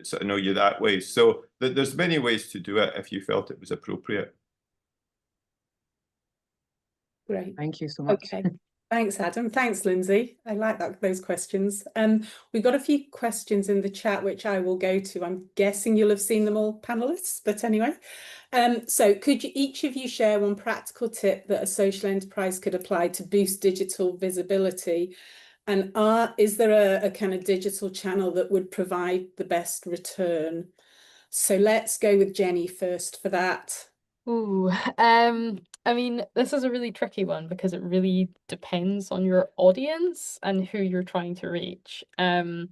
sort of know you that way. So there's many ways to do it if you felt it was appropriate. Great. Thank you so much. Okay. Thanks, Adam. Thanks, Lindsay. I like those questions. We've got a few questions in the chat, which I will go to. I'm guessing you'll have seen them all, panelists, but anyway. So could each of you share one practical tip that a social enterprise could apply to boost digital visibility? And is there a kind of digital channel that would provide the best return? So let's go with Jenny first for that. Ooh, I mean, this is a really tricky one because it really depends on your audience and who you're trying to reach. And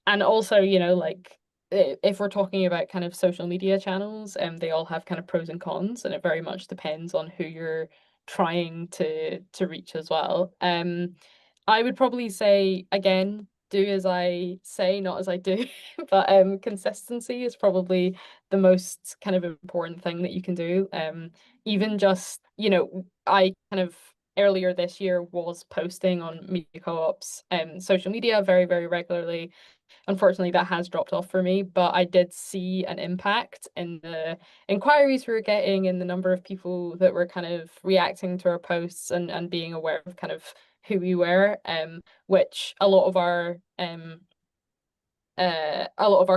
also, like if we're talking about kind of social media channels, they all have kind of pros and cons, and it very much depends on who you're trying to reach as well. I would probably say, again, do as I say, not as I do. But consistency is probably the most kind of important thing that you can do. Even just, I kind of earlier this year was posting on Media Co-op's social media very, very regularly. Unfortunately, that has dropped off for me, but I did see an impact in the inquiries we were getting, in the number of people that were kind of reacting to our posts and being aware of kind of who we were, which a lot of our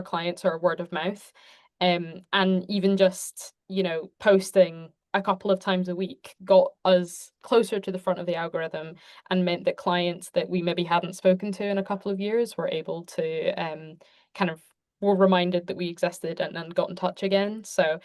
clients are word of mouth, and even just posting a couple of times a week got us closer to the front of the algorithm and meant that clients that we maybe hadn't spoken to in a couple of years were able to were reminded that we existed and got in touch again. So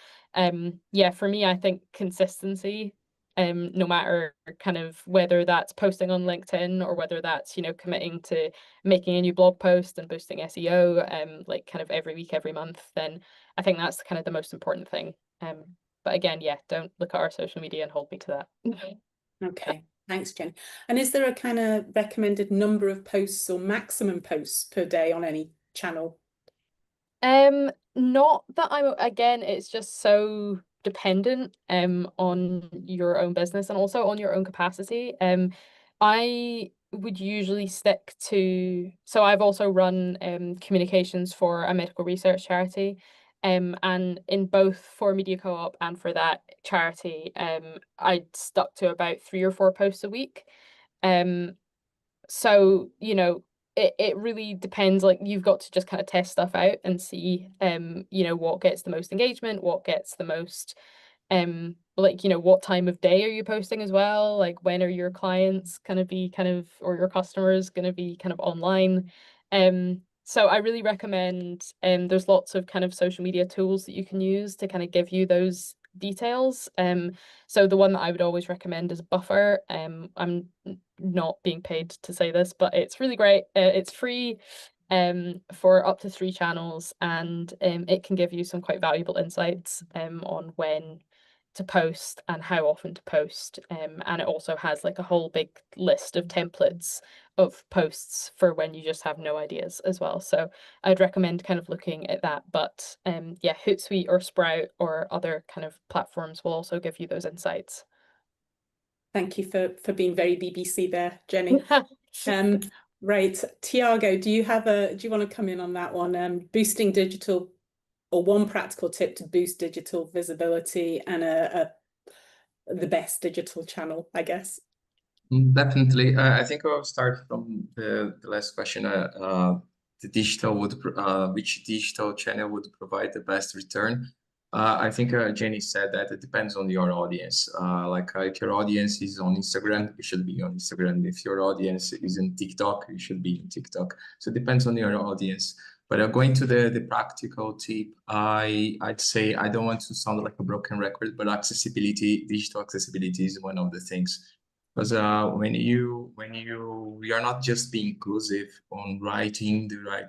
yeah, for me, I think consistency no matter kind of whether that's posting on LinkedIn or whether that's, you know, committing to making a new blog post and boosting SEO, like kind of every week, every month, then I think that's kind of the most important thing. But again, yeah, don't look at our social media and hold me to that. Okay, thanks, Jen. And is there a kind of recommended number of posts or maximum posts per day on any channel? Not that again, it's just so dependent on your own business and also on your own capacity. I would usually stick to, so I've also run communications for a medical research charity. And in both for Media Co-op and for that charity, I stuck to about 3 or 4 posts a week. So, you know, it really depends. Like, you've got to just kind of test stuff out and see, you know, what gets the most engagement, what gets the most, like, you know, what time of day are you posting as well? Like, when are your clients gonna be kind of, or your customers gonna be kind of online? So I really recommend, there's lots of kind of social media tools that you can use to kind of give you those details. So the one that I would always recommend is Buffer. I'm not being paid to say this, but it's really great. It's free for up to 3 channels, and it can give you some quite valuable insights on when to post and how often to post. And it also has like a whole big list of templates of posts for when you just have no ideas as well. So I'd recommend kind of looking at that. But yeah, Hootsuite or Sprout or other kind of platforms will also give you those insights. Thank you for being very BBC there, Jenny. Right, Thiago, do you want to come in on that one? Boosting digital, or one practical tip to boost digital visibility and the best digital channel, I guess. Definitely. I think I'll start from the last question. The digital which digital channel would provide the best return? I think Jenny said that it depends on your audience. Like if your audience is on Instagram, you should be on Instagram. If your audience is in TikTok, you should be in TikTok. So it depends on your audience. But going to the practical tip, I'd say, I don't want to sound like a broken record, but accessibility, digital accessibility is one of the things. Because when you're not just being inclusive on writing the right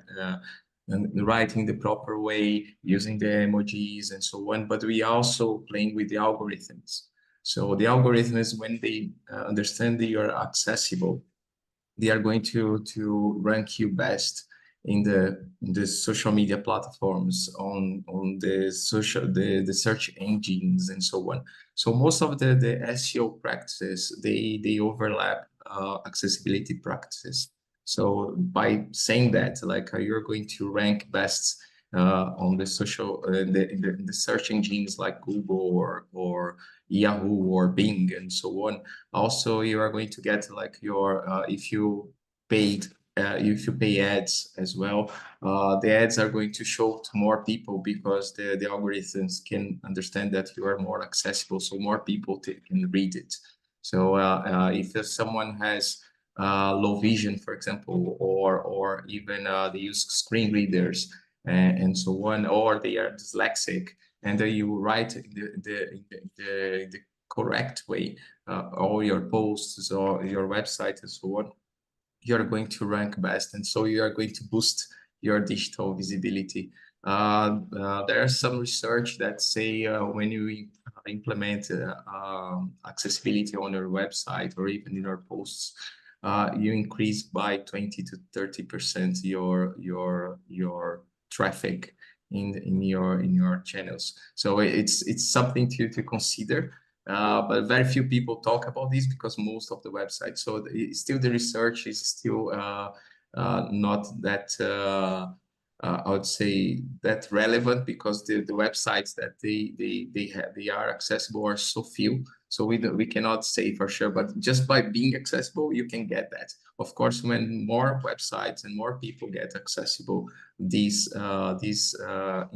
and writing the proper way, using the emojis and so on, but we also playing with the algorithms. So the algorithms, when they understand that you're accessible, they are going to rank you best in the social media platforms, on the search engines and so on. So most of the SEO practices, they overlap accessibility practices. So by saying that, like you're going to rank best on the social in the search engines like Google or Yahoo or Bing and so on. Also, you are going to get like your if you pay ads as well, the ads are going to show to more people because the algorithms can understand that you are more accessible, so more people can read it. So if someone has low vision, for example, or even they use screen readers and so on, or they are dyslexic, and you write the correct way, all your posts or your website and so on, you're going to rank best, and so you are going to boost your digital visibility. There are some research that say when you implement accessibility on your website or even in your posts, you increase by 20 to 30% your traffic in your channels. So it's something to consider. But very few people talk about this because most of the websites, so still the research is still not that I would say that relevant, because the websites that they are accessible are so few. So we cannot say for sure, but just by being accessible, you can get that. Of course, when more websites and more people get accessible, these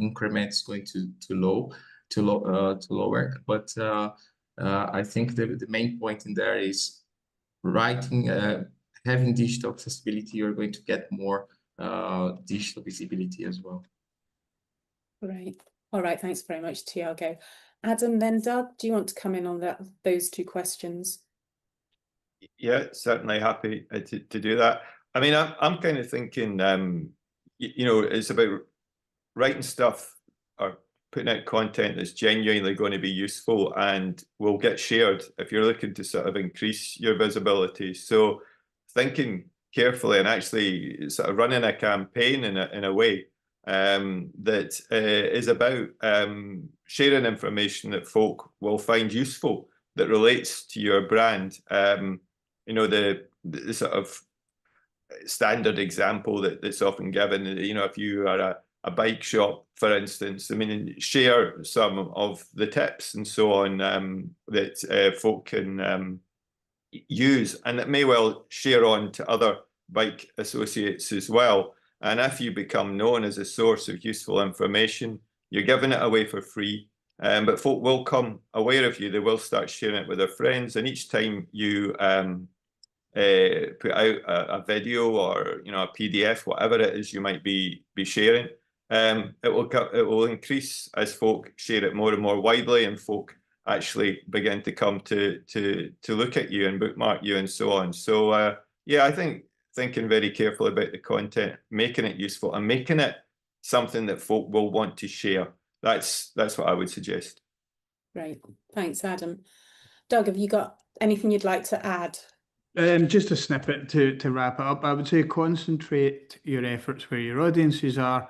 increments going to lower. But I think the main point in there is writing, having digital accessibility, you're going to get more digital visibility as well. Right. All right, thanks very much, Thiago. Adam, then Doug, do you want to come in on those two questions? Yeah, certainly happy to do that. I mean, I'm kind of thinking, you know, it's about writing stuff or putting out content that's genuinely going to be useful and will get shared if you're looking to sort of increase your visibility. So thinking carefully and actually sort of running a campaign in a way that is about sharing information that folk will find useful, that relates to your brand. You know, the sort of standard example that's often given, you know, if you are a bike shop, for instance, I mean, share some of the tips and so on that folk can use, and it may well share on to other bike associates as well. And if you become known as a source of useful information, you're giving it away for free. But folk will come aware of you. They will start sharing it with their friends. And each time you put out a video or, you know, a PDF, whatever it is you might be sharing, it will increase as folk share it more and more widely, and folk actually begin to come to look at you and bookmark you and so on. So yeah, I think thinking very carefully about the content, making it useful and making it something that folk will want to share. That's what I would suggest. Great, thanks, Adam. Doug, have you got anything you'd like to add? Just a snippet to wrap it up. I would say concentrate your efforts where your audiences are.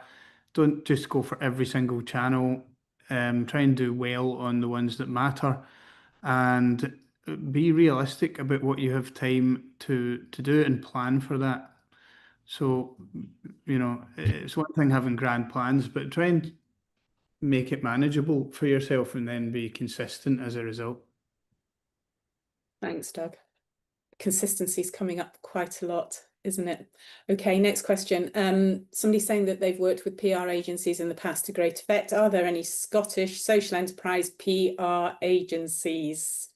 Don't just go for every single channel. Try and do well on the ones that matter, and be realistic about what you have time to do it and plan for that. So, you know, it's one thing having grand plans, but try and make it manageable for yourself and then be consistent as a result. Thanks, Doug. Consistency is coming up quite a lot, isn't it? Okay, next question. Somebody's saying that they've worked with PR agencies in the past to great effect. Are there any Scottish social enterprise PR agencies?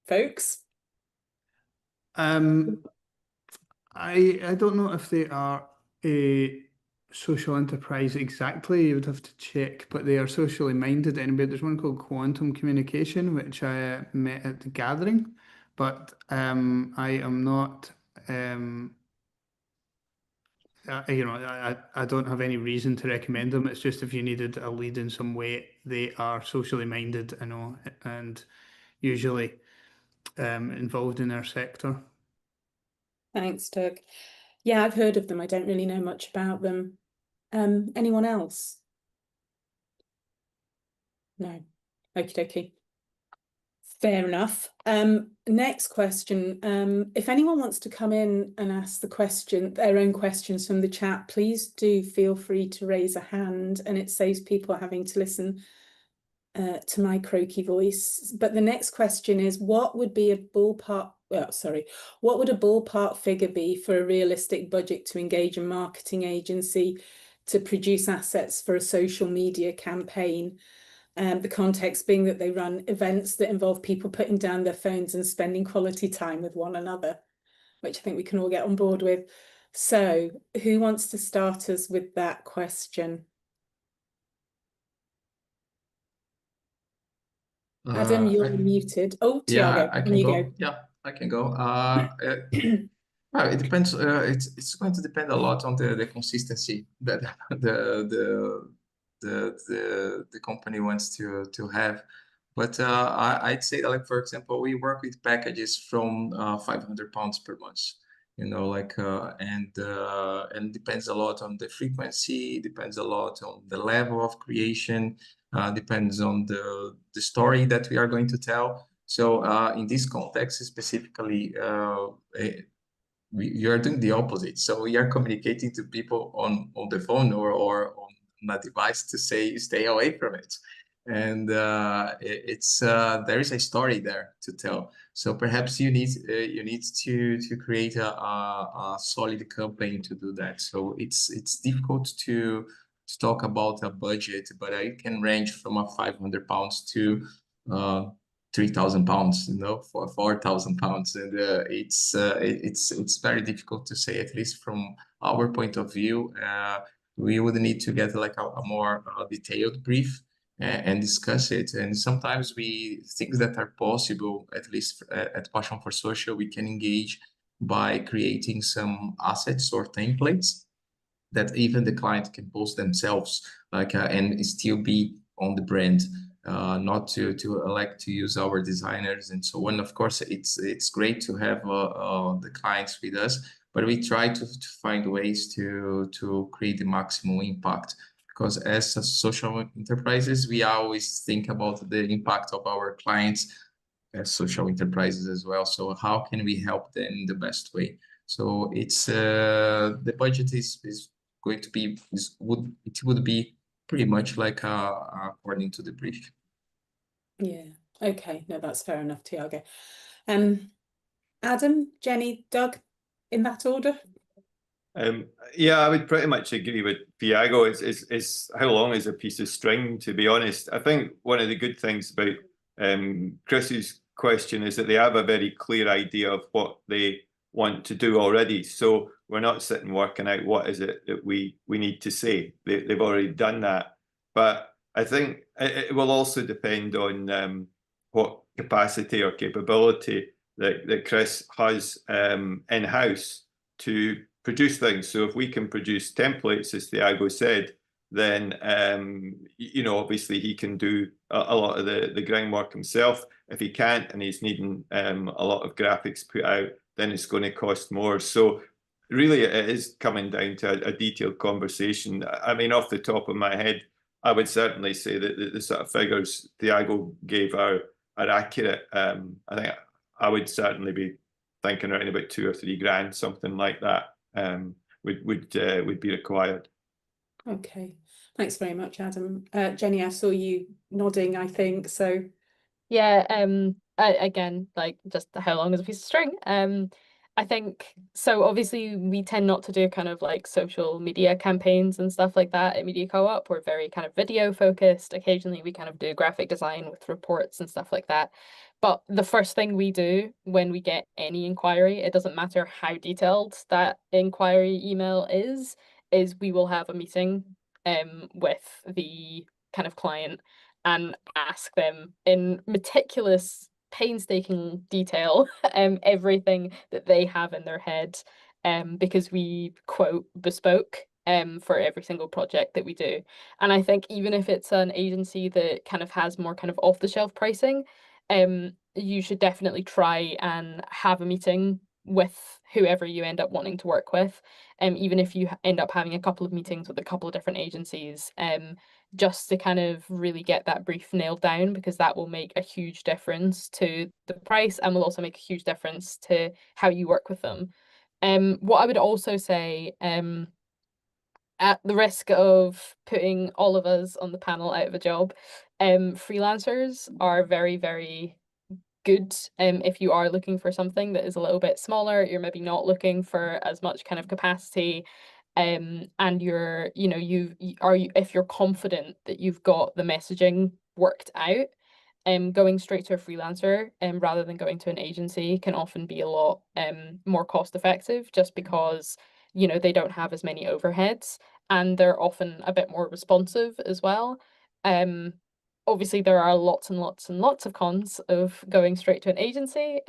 Folks? I don't know if they are a social enterprise exactly. You would have to check, but they are socially minded anyway. There's one called Quantum Communication, which I met at the gathering, but I am not. You know, I don't have any reason to recommend them. It's just if you needed a lead in some way, they are socially minded, I know, and usually involved in their sector. Thanks, Doug. Yeah, I've heard of them. I don't really know much about them. Anyone else? No. Okie dokie. Fair enough. Next question. If anyone wants to come in and ask their own questions from the chat, please do feel free to raise a hand, and it saves people having to listen to my croaky voice. But the next question is, what would a ballpark figure be for a realistic budget to engage a marketing agency to produce assets for a social media campaign? The context being that they run events that involve people putting down their phones and spending quality time with one another, which I think we can all get on board with. So who wants to start us with that question? Adam, you're muted. Oh, Thiago, yeah, I can go. go. Yeah, I can go. Well, it depends. It's going to depend a lot on the consistency that the company wants to have. But I'd say that, like, for example, we work with packages from £500 per month. You know, like and depends a lot on the frequency, depends a lot on the level of creation, depends on the story that we are going to tell. So in this context specifically, you are doing the opposite. So we are communicating to people on the phone or on a device to say stay away from it. And it's there is a story there to tell. So perhaps you need to create a solid campaign to do that. So it's difficult to talk about a budget, but it can range from £500 to £3,000, you know, for £4,000, and it's very difficult to say, at least from our point of view. we would need to get like a more detailed brief and discuss it. And sometimes things that are possible, at least at Passion for Social, we can engage by creating some assets or templates that even the client can post themselves, and still be on the brand, not to elect to use our designers and so on. Of course, it's great to have the clients with us, but we try to find ways to create the maximum impact, because as social enterprises, we always think about the impact of our clients as social enterprises as well. So how can we help them in the best way? So it's the budget is going to be it would be pretty much like according to the brief. Yeah. Okay. No, that's fair enough, Thiago. Adam, Jenny, Doug, in that order? Yeah, I would pretty much agree with Thiago. It's how long is a piece of string, to be honest. I think one of the good things about Chris's question is that they have a very clear idea of what they want to do already. So we're not sitting working out what is it that we need to say. They've already done that. But I think it will also depend on what capacity or capability that Chris has in-house to produce things. So if we can produce templates, as Thiago said, then obviously he can do a lot of the groundwork himself. If he can't and he's needing a lot of graphics put out, then it's going to cost more. So really it is coming down to a detailed conversation. I mean, off the top of my head, I would certainly say that the sort of figures Thiago gave are accurate. I think I would certainly be thinking around about 2 or 3 grand, something like that, would be required. Okay, thanks very much, Adam. Jenny, I saw you nodding, I think, so. Yeah, again, like, just how long is a piece of string? I think, so obviously we tend not to do kind of like social media campaigns and stuff like that at Media Co-op. We're very kind of video focused. Occasionally we kind of do graphic design with reports and stuff like that. But the first thing we do when we get any inquiry, it doesn't matter how detailed that inquiry email is we will have a meeting with the kind of client and ask them in meticulous, painstaking detail everything that they have in their head, because we quote bespoke for every single project that we do. And I think even if it's an agency that kind of has more kind of off-the-shelf pricing, you should definitely try and have a meeting with whoever you end up wanting to work with, even if you end up having a couple of meetings with a couple of different agencies, just to kind of really get that brief nailed down, because that will make a huge difference to the price and will also make a huge difference to how you work with them. What I would also say, at the risk of putting all of us on the panel out of a job, freelancers are very, very good if you are looking for something that is a little bit smaller. You're maybe not looking for as much kind of capacity, and you're, if you're confident that you've got the messaging worked out, going straight to a freelancer rather than going to an agency can often be a lot more cost effective, just because they don't have as many overheads and they're often a bit more responsive as well. Obviously there are lots and lots and lots of cons of going straight to an agency.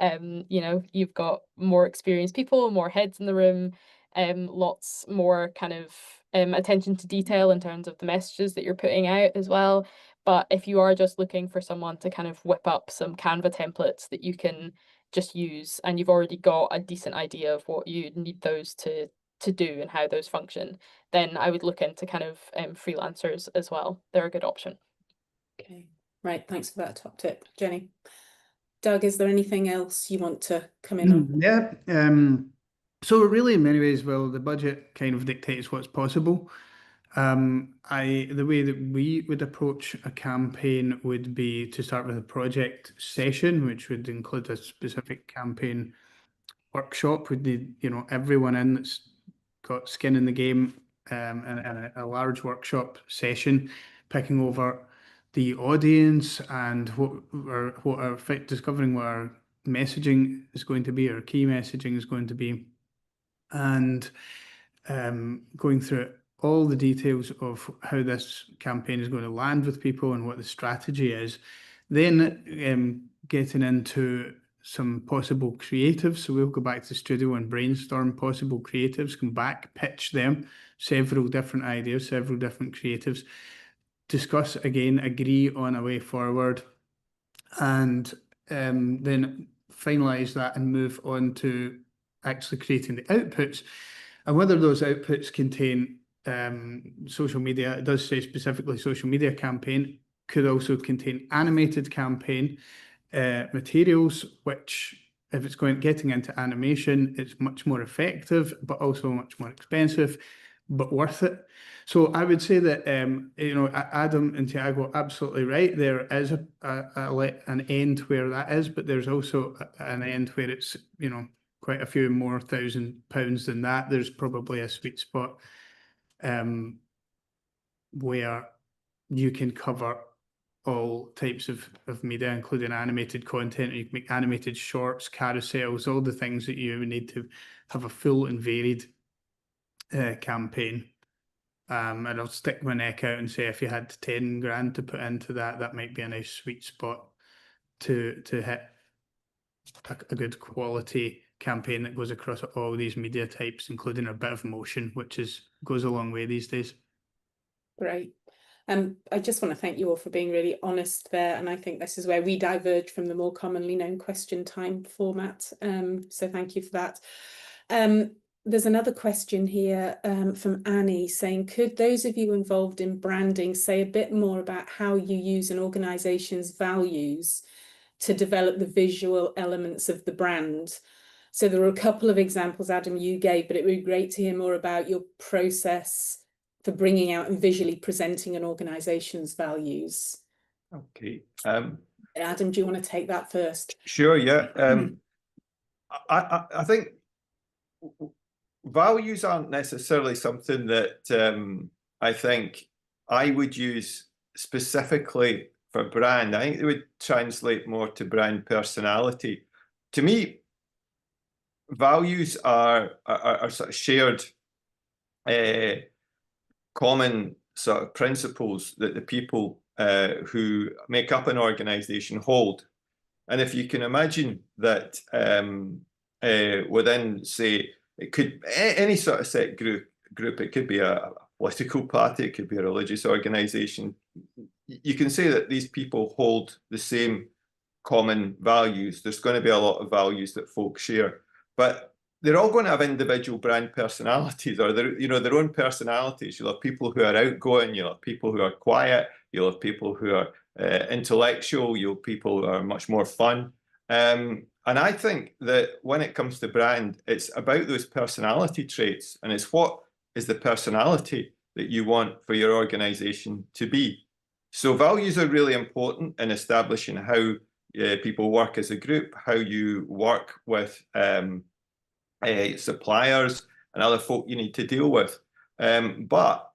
You've got more experienced people, more heads in the room, lots more kind of attention to detail in terms of the messages that you're putting out as well. But if you are just looking for someone to kind of whip up some Canva templates that you can just use, and you've already got a decent idea of what you need those to do and how those function, then I would look into kind of freelancers as well. They're a good option. Okay, right, thanks for that top tip, Jenny. Doug, is there anything else you want to come in on? Yeah, so really in many ways, well, the budget kind of dictates what's possible. The way that we would approach a campaign would be to start with a project session, which would include a specific campaign workshop. Would need, everyone in that's got skin in the game, and a large workshop session, picking over the audience and discovering what our messaging is going to be, our key messaging is going to be, and going through it all the details of how this campaign is going to land with people and what the strategy is. Then getting into some possible creatives. So we'll go back to the studio and brainstorm possible creatives, come back, pitch them, several different ideas, several different creatives, discuss again, agree on a way forward, and then finalize that and move on to actually creating the outputs. And whether those outputs contain social media, it does say specifically social media campaign, could also contain animated campaign materials, which if it's getting into animation, it's much more effective, but also much more expensive, but worth it. So I would say that Adam and Thiago are absolutely right. There is an end where that is, but there's also an end where it's quite a few more £1,000 than that. There's probably a sweet spot where you can cover all types of media, including animated content. You can make animated shorts, carousels, all the things that you would need to have a full and varied campaign. And I'll stick my neck out and say if you had 10 grand to put into that, that might be a nice sweet spot to hit a good quality campaign that goes across all these media types, including a bit of motion, which goes a long way these days. Great. I just want to thank you all for being really honest there, and I think this is where we diverge from the more commonly known question time format. So thank you for that. There's another question here from Annie saying, could those of you involved in branding say a bit more about how you use an organisation's values to develop the visual elements of the brand? So there are a couple of examples, Adam, you gave, but it would be great to hear more about your process for bringing out and visually presenting an organisation's values. Okay. Adam, do you want to take that first? Sure, yeah. I think values aren't necessarily something that I think I would use specifically for brand. I think it would translate more to brand personality. To me, values are sort of shared common sort of principles that the people who make up an organization hold. And if you can imagine that within, say, it could any sort of set group, it could be a political party, it could be a religious organization. You can say that these people hold the same common values. There's going to be a lot of values that folks share, but they're all going to have individual brand personalities, or their own personalities. You'll have people who are outgoing, you'll have people who are quiet, you'll have people who are intellectual, you'll have people who are much more fun. And I think that when it comes to brand, it's about those personality traits, and it's what is the personality that you want for your organization to be. So values are really important in establishing how people work as a group, how you work with suppliers and other folk you need to deal with. But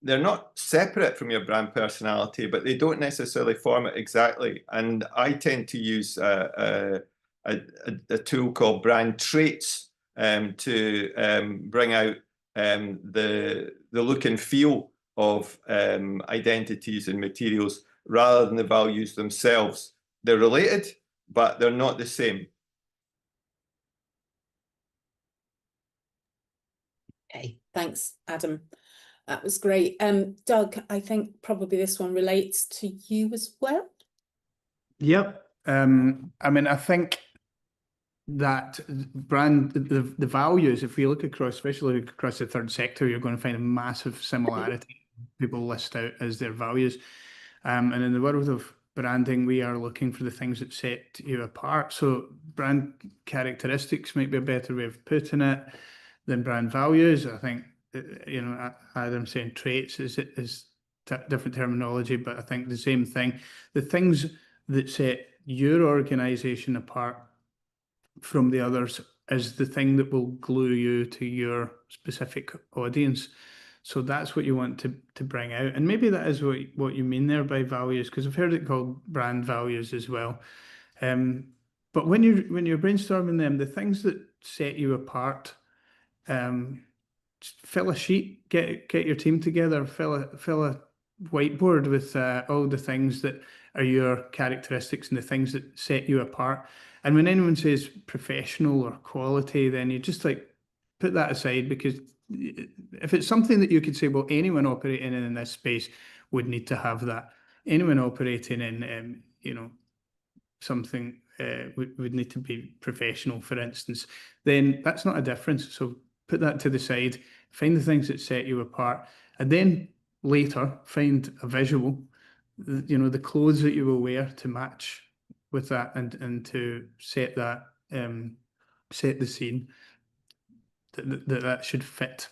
they're not separate from your brand personality, but they don't necessarily form it exactly. And I tend to use a tool called brand traits to bring out the look and feel of identities and materials rather than the values themselves. They're related, but they're not the same. Okay, thanks, Adam. That was great. Doug, I think probably this one relates to you as well. Yep. I mean, I think that brand, the values, if we look across, especially across the third sector, you're going to find a massive similarity people list out as their values. And in the world of branding, we are looking for the things that set you apart. So brand characteristics might be a better way of putting it than brand values. I think, Adam saying traits is different terminology, but I think the same thing. The things that set your organization apart from the others is the thing that will glue you to your specific audience. So that's what you want to bring out. And maybe that is what you mean there by values, because I've heard it called brand values as well. But when you're brainstorming them, the things that set you apart, fill a sheet, get your team together, fill a whiteboard with all the things that are your characteristics and the things that set you apart. And when anyone says professional or quality, then you just like put that aside, because if it's something that you could say, well, anyone operating in this space would need to have that. Anyone operating in, something would need to be professional, for instance, then that's not a difference. So put that to the side, find the things that set you apart, and then later find a visual, the clothes that you will wear to match with that, and to set that, set the scene that should fit.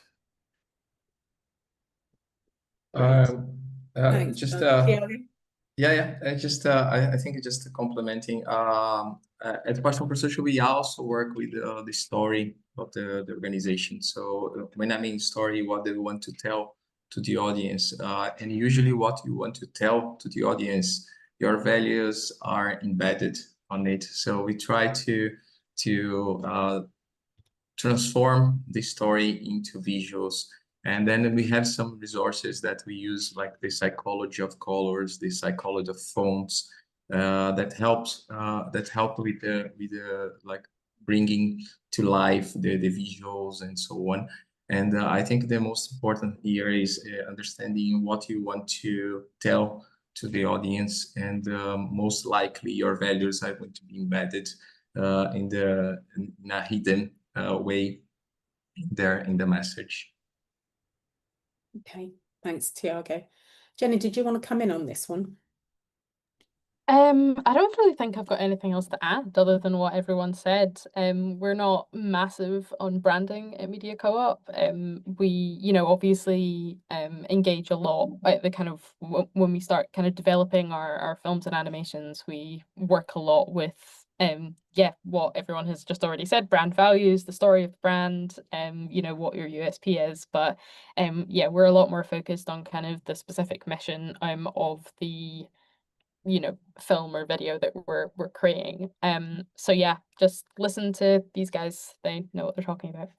Thanks, Just Thiago. I think just complementing. At Passion for Social, we also work with the story of the organization. So when I mean story, what they want to tell to the audience, and usually what you want to tell to the audience, your values are embedded on it. So we try to transform the story into visuals. And then we have some resources that we use, like the psychology of colors, the psychology of fonts, that help with the like bringing to life the visuals and so on. And I think the most important here is understanding what you want to tell to the audience, and most likely your values are going to be embedded in a hidden way there in the message. Okay, thanks, Thiago. Jenny, did you want to come in on this one? I don't really think I've got anything else to add other than what everyone said. We're not massive on branding at Media Co-op. We, obviously engage a lot at the kind of when we start kind of developing our films and animations, we work a lot with what everyone has just already said, brand values, the story of the brand, what your USP is. But we're a lot more focused on kind of the specific mission of the film or video that we're creating. So yeah, just listen to these guys, they know what they're talking about.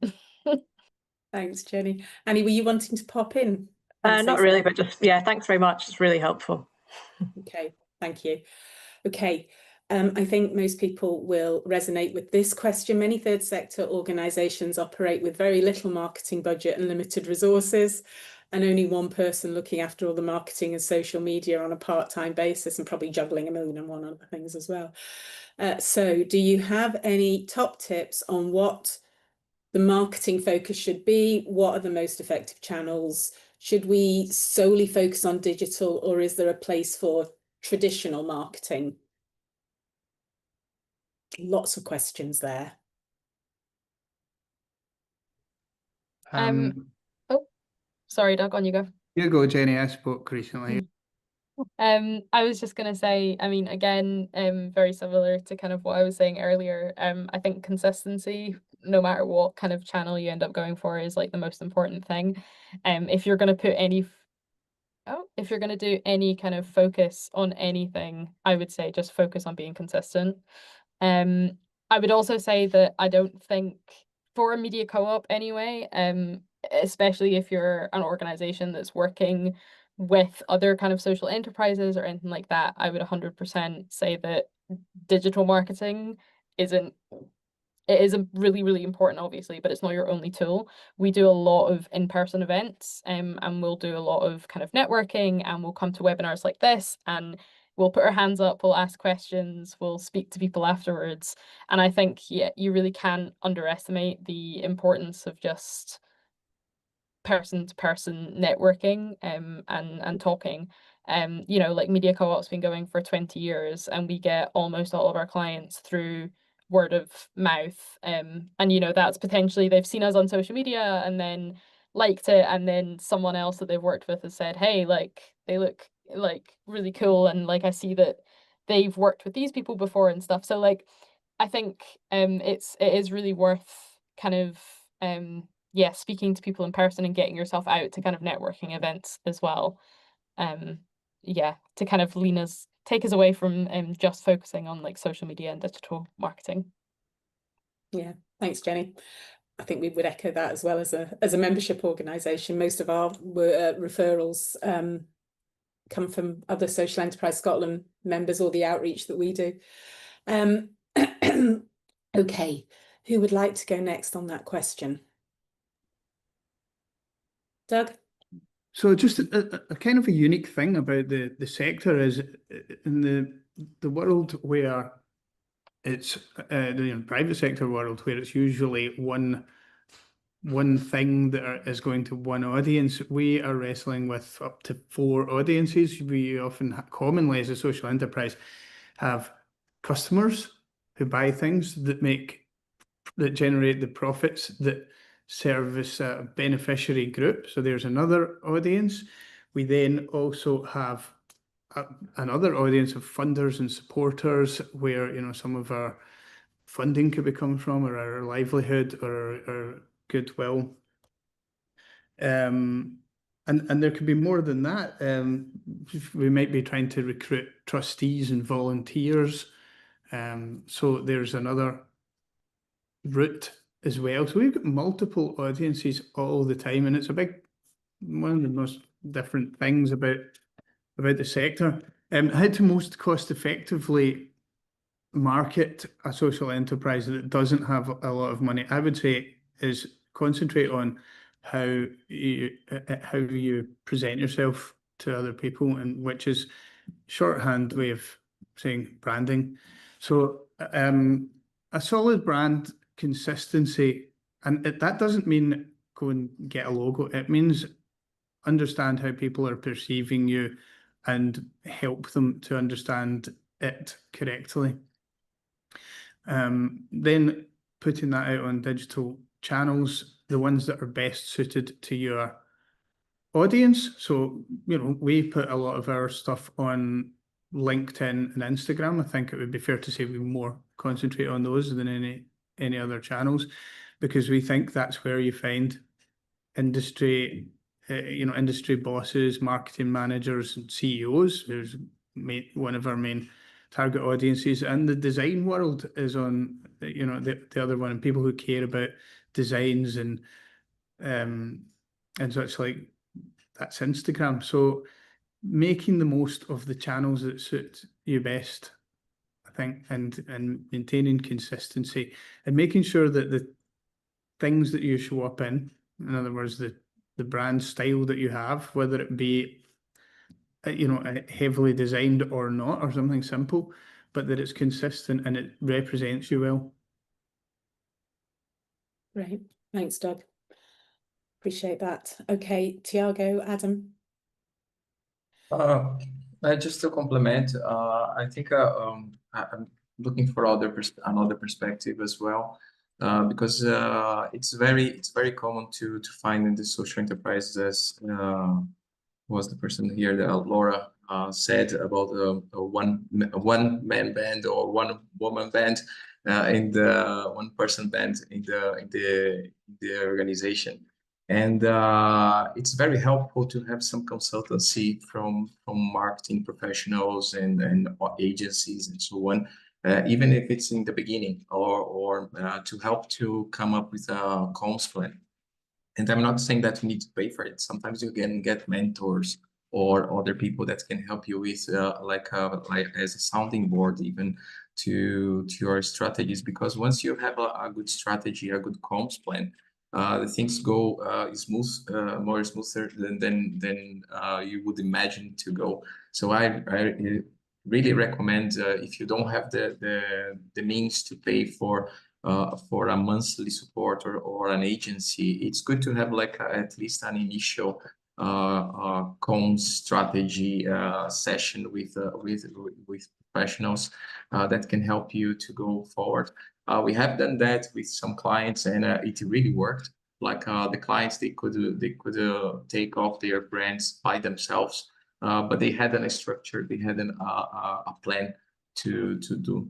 Thanks, Jenny. Annie, were you wanting to pop in? Not really, but just thanks very much, it's really helpful. Okay, thank you. Okay, I think most people will resonate with this question. Many third sector organisations operate with very little marketing budget and limited resources, and only one person looking after all the marketing and social media on a part-time basis, and probably juggling 1,001 other things as well. So do you have any top tips on what the marketing focus should be? What are the most effective channels? Should we solely focus on digital, or is there a place for traditional marketing? Lots of questions there. Sorry, Doug, on you go. You go, Jenny. I spoke recently. I was just gonna say, I mean, again, very similar to kind of what I was saying earlier. I think consistency, no matter what kind of channel you end up going for, is like the most important thing. If you're gonna if you're gonna do any kind of focus on anything, I would say just focus on being consistent. I would also say that I don't think for a media co-op anyway, especially if you're an organization that's working with other kind of social enterprises or anything like that, I would 100% say that digital marketing isn't it is a really, really important, obviously, but it's not your only tool. We do a lot of in-person events, and we'll do a lot of kind of networking, and we'll come to webinars like this, and we'll put our hands up, we'll ask questions, we'll speak to people afterwards. And I think, you really can't underestimate the importance of just person-to-person networking and talking. Like Media Co-op's been going for 20 years, and we get almost all of our clients through word of mouth, and that's potentially they've seen us on social media and then liked it, and then someone else that they've worked with has said, hey, like they look like really cool, and like I see that they've worked with these people before and stuff. So like I think it is really worth kind of speaking to people in person and getting yourself out to kind of networking events as well, to kind of take us away from just focusing on like social media and digital marketing. Yeah, thanks, Jenny. I think we would echo that as well as a membership organisation. Most of our referrals come from other Social Enterprise Scotland members, or the outreach that we do. Okay, who would like to go next on that question? Doug? So just a kind of a unique thing about the sector is in the world where it's the private sector world, where it's usually one thing that is going to one audience, we are wrestling with up to 4 audiences. We often commonly as a social enterprise have customers who buy things that generate the profits that service a beneficiary group. So there's another audience. We then also have another audience of funders and supporters, where some of our funding could be coming from, or our livelihood, or our goodwill. And there could be more than that. We might be trying to recruit trustees and volunteers. So there's another route as well. So we've got multiple audiences all the time, and it's one of the most different things about the sector. How to most cost effectively market a social enterprise that doesn't have a lot of money, I would say, is concentrate on how you present yourself to other people, and which is shorthand way of saying branding. So a solid brand consistency, and that doesn't mean go and get a logo. It means understand how people are perceiving you and help them to understand it correctly. Then putting that out on digital channels, the ones that are best suited to your audience. So, we put a lot of our stuff on LinkedIn and Instagram. I think it would be fair to say we more concentrate on those than any other channels, because we think that's where you find industry bosses, marketing managers, and CEOs. Who's one of our main target audiences, and the design world is on the other one, and people who care about designs and such, like that's Instagram. So making the most of the channels that suit you best, I think, and maintaining consistency, and making sure that the things that you show up in other words, the brand style that you have, whether it be heavily designed or not, or something simple, but that it's consistent and it represents you well. Great, thanks, Doug. Appreciate that. Okay, Thiago, Adam. Just to complement, I think I'm looking for another perspective as well, because it's very common to find in the social enterprises, as was the person here that Laura said about a one man band or one woman band, in the one person band in the organization. And it's very helpful to have some consultancy from marketing professionals and agencies and so on, even if it's in the beginning, or to help to come up with a comms plan. And I'm not saying that you need to pay for it. Sometimes you can get mentors or other people that can help you with like as a sounding board, even to your strategies. Because once you have a good strategy, a good comms plan, the things go more smoother than you would imagine to go. So I really recommend, if you don't have the means to pay for a monthly support or an agency, it's good to have like at least an initial comms strategy session with professionals that can help you to go forward. We have done that with some clients, and it really worked. Like the clients, they could take off their brands by themselves, but they had a structure, they had a plan to do.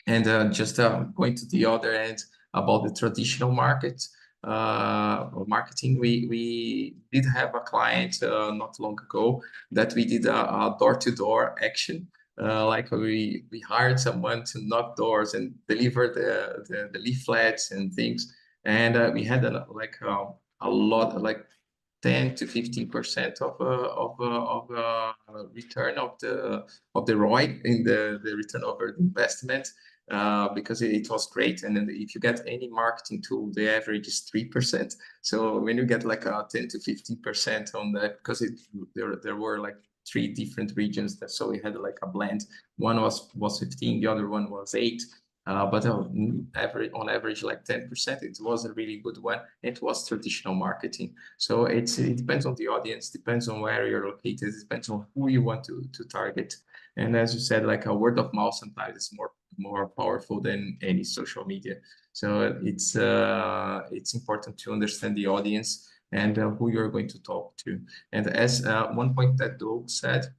And just going to the other end about the traditional market marketing, we did have a client not long ago that we did a door-to-door action. Like we hired someone to knock doors and deliver the leaflets and things. and we had a lot, like 10 to 15% of return of the ROI in the return over the investment, because it was great. And then if you get any marketing tool, the average is 3%. So when you get like a 10 to 15% on that, because there were like 3 different regions, so we had like a blend. One was 15, the other one was 8. But on average, like 10%, it was a really good one. It was traditional marketing. So it depends on the audience, depends on where you're located, depends on who you want to target. And as you said, like a word of mouth sometimes is more powerful than any social media. So it's important to understand the audience and who you're going to talk to. And as one point that Doug said,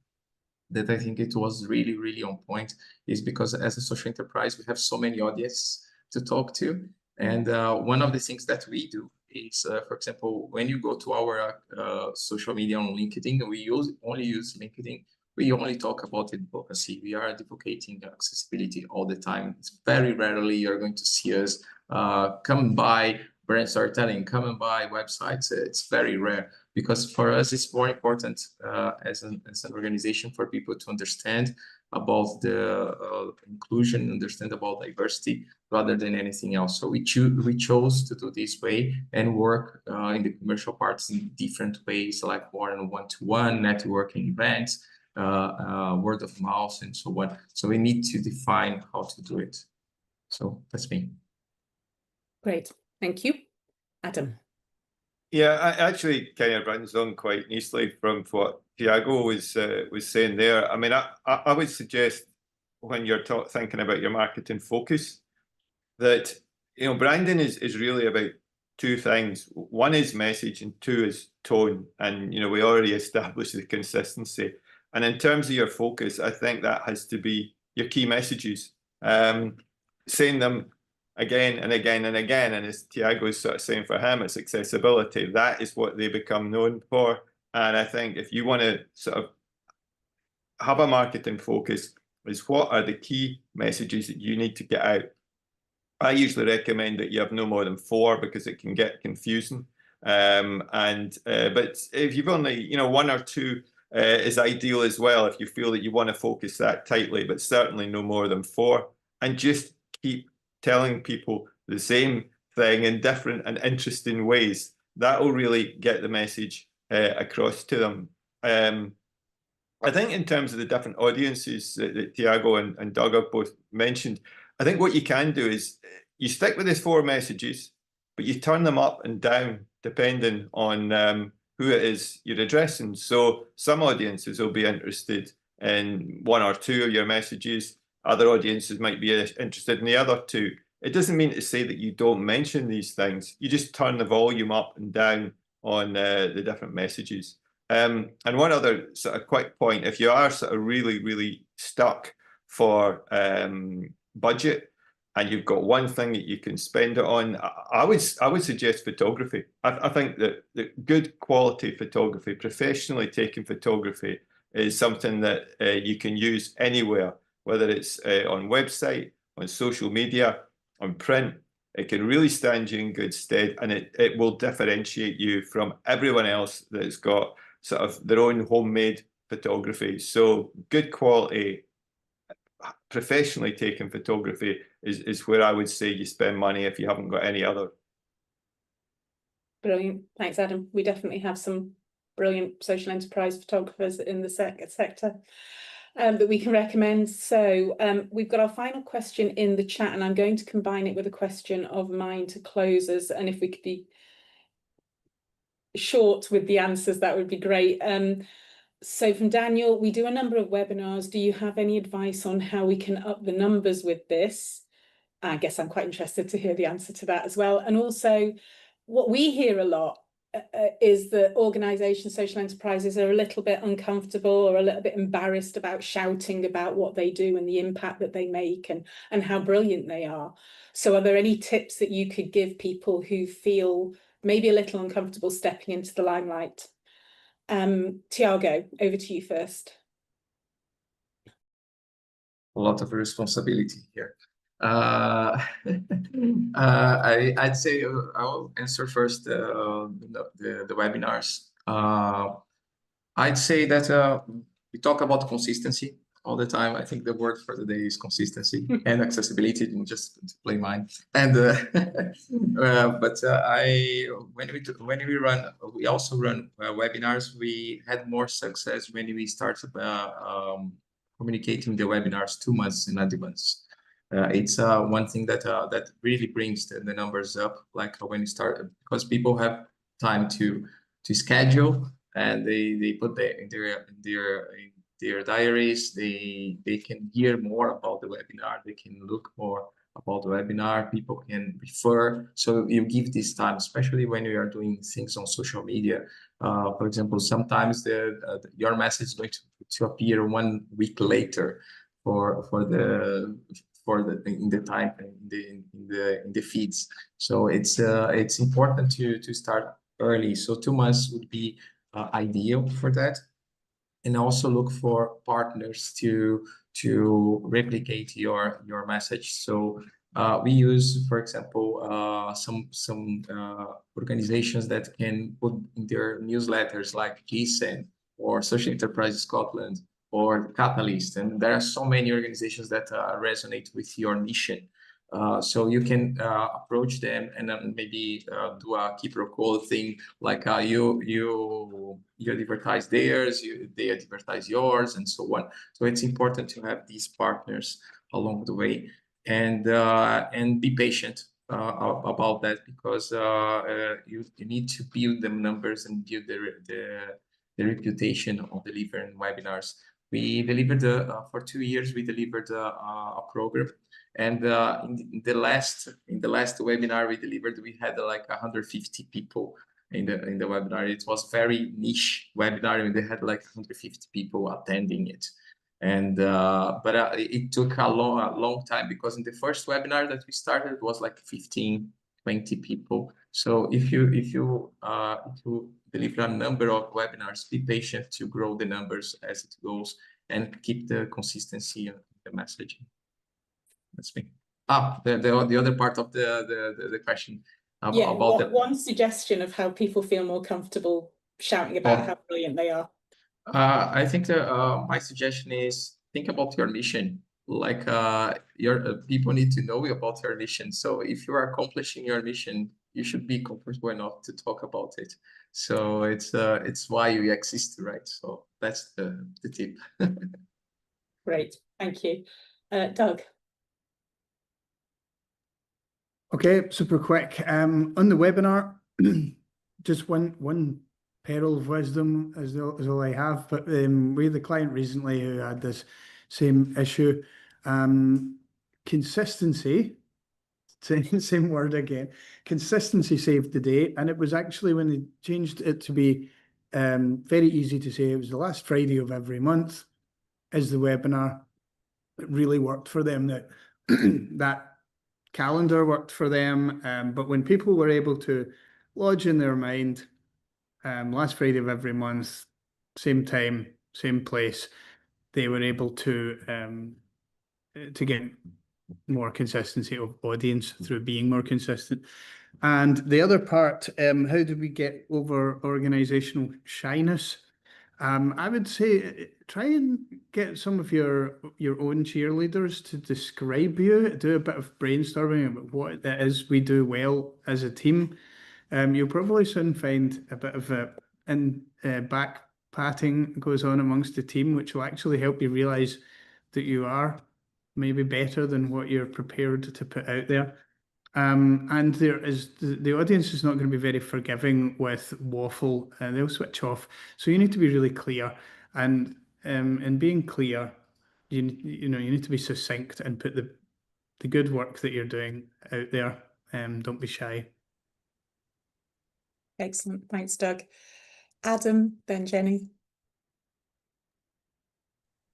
that I think it was really, really on point, is because as a social enterprise, we have so many audiences to talk to. And one of the things that we do is, for example, when you go to our social media on LinkedIn, we only use LinkedIn. We only talk about advocacy. We are advocating accessibility all the time. It's very rarely you're going to see us come by brand storytelling, come and buy websites. It's very rare, because for us, it's more important as an organization for people to understand about the inclusion, understand about diversity, rather than anything else. So we chose to do this way and work in the commercial parts in different ways, like more than one-to-one networking events, word of mouth, and so on. So we need to define how to do it. So that's me. Great, thank you. Adam. Yeah, I actually kind of runs on quite nicely from what Thiago was saying there. I mean, I would suggest when you're thinking about your marketing focus, that branding is really about 2 things. One is message, and 2 is tone. And we already established the consistency. And in terms of your focus, I think that has to be your key messages. Saying them again and again and again, and as Thiago's sort of saying for him, it's accessibility. That is what they become known for. And I think if you want to sort of have a marketing focus, is what are the key messages that you need to get out. I usually recommend that you have no more than 4, because it can get confusing. But if you've only 1 or 2 is ideal as well, if you feel that you want to focus that tightly, but certainly no more than 4, and just keep telling people the same thing in different and interesting ways. That will really get the message across to them. I think in terms of the different audiences that Thiago and Doug have both mentioned, I think what you can do is you stick with these 4 messages, but you turn them up and down depending on who it is you're addressing. So some audiences will be interested in 1 or 2 of your messages. Other audiences might be interested in the other 2. It doesn't mean to say that you don't mention these things. You just turn the volume up and down on the different messages. And one other sort of quick point, if you are sort of really, really stuck for budget, and you've got one thing that you can spend it on, I would suggest photography. I think that the good quality photography, professionally taken photography, is something that you can use anywhere, whether it's on website, on social media, on print. It can really stand you in good stead, and it will differentiate you from everyone else that's got sort of their own homemade photography. So good quality, professionally taken photography is where I would say you spend money if you haven't got any other. Brilliant, thanks Adam. We definitely have some brilliant social enterprise photographers in the sector that we can recommend. So we've got our final question in the chat, and I'm going to combine it with a question of mine to close us, and if we could be short with the answers, that would be great. So from Daniel, we do a number of webinars. Do you have any advice on how we can up the numbers with this? I guess I'm quite interested to hear the answer to that as well. And also, what we hear a lot is that organisations, social enterprises are a little bit uncomfortable or a little bit embarrassed about shouting about what they do and the impact that they make and how brilliant they are. So are there any tips that you could give people who feel maybe a little uncomfortable stepping into the limelight? Thiago, over to you first. A lot of responsibility here. I'd say I'll answer first the webinars. I'd say that we talk about consistency all the time. I think the word for the day is consistency and accessibility, just to play mine. And when we also run webinars. We had more success when we started communicating the webinars 2 months in advance. It's one thing that really brings the numbers up, like when you start, because people have time to schedule, and they put in their diaries. They can hear more about the webinar. They can look more about the webinar. People can refer. So you give this time, especially when you are doing things on social media. For example, sometimes your message is going to appear 1 week later in the time in the feeds. So it's important to start early. So 2 months would be ideal for that, and also look for partners to replicate your message. So we use, for example, some organizations that can put in their newsletters, like Jayne or Social Enterprise Scotland or Catalyst, and there are so many organizations that resonate with your mission. So you can approach them and then maybe do a quid pro quo thing, like you advertise theirs, they advertise yours, and so on. So it's important to have these partners along the way, and be patient about that, because you need to build the numbers and build the reputation of delivering webinars. We delivered for 2 years. We delivered a program, and in the last webinar we delivered, we had like 150 people in the webinar. It was very niche webinar, and they had like 150 people attending it. And but it took a long time, because in the first webinar that we started, it was like 15-20 people. So if you deliver a number of webinars, be patient to grow the numbers as it goes, and keep the consistency of the messaging. That's me. The other part of the question about one suggestion of how people feel more comfortable shouting about how brilliant they are. I think my suggestion is, think about your mission. Like your people need to know about your mission. So if you are accomplishing your mission, you should be comfortable enough to talk about it. So it's why you exist, right? So that's the tip. Great, thank you. Doug. Okay, super quick. On the webinar, just one pearl of wisdom is all I have. But we had a client recently who had this same issue. Consistency, same word again. Consistency saved the day, and it was actually when they changed it to be very easy to say. It was the last Friday of every month is the webinar. It really worked for them. That calendar worked for them, but when people were able to lodge in their mind last Friday of every month, same time, same place, they were able to get more consistency of audience through being more consistent. And the other part, how do we get over organizational shyness? I would say try and get some of your own cheerleaders to describe you, do a bit of brainstorming about what it is we do well as a team. You'll probably soon find a bit of back patting goes on amongst the team, which will actually help you realize that you are maybe better than what you're prepared to put out there. And there is the audience is not going to be very forgiving with waffle, and they'll switch off. So you need to be really clear, and in being clear, you need to be succinct and put the good work that you're doing out there. Don't be shy. Excellent, thanks, Doug. Adam, then Jenny.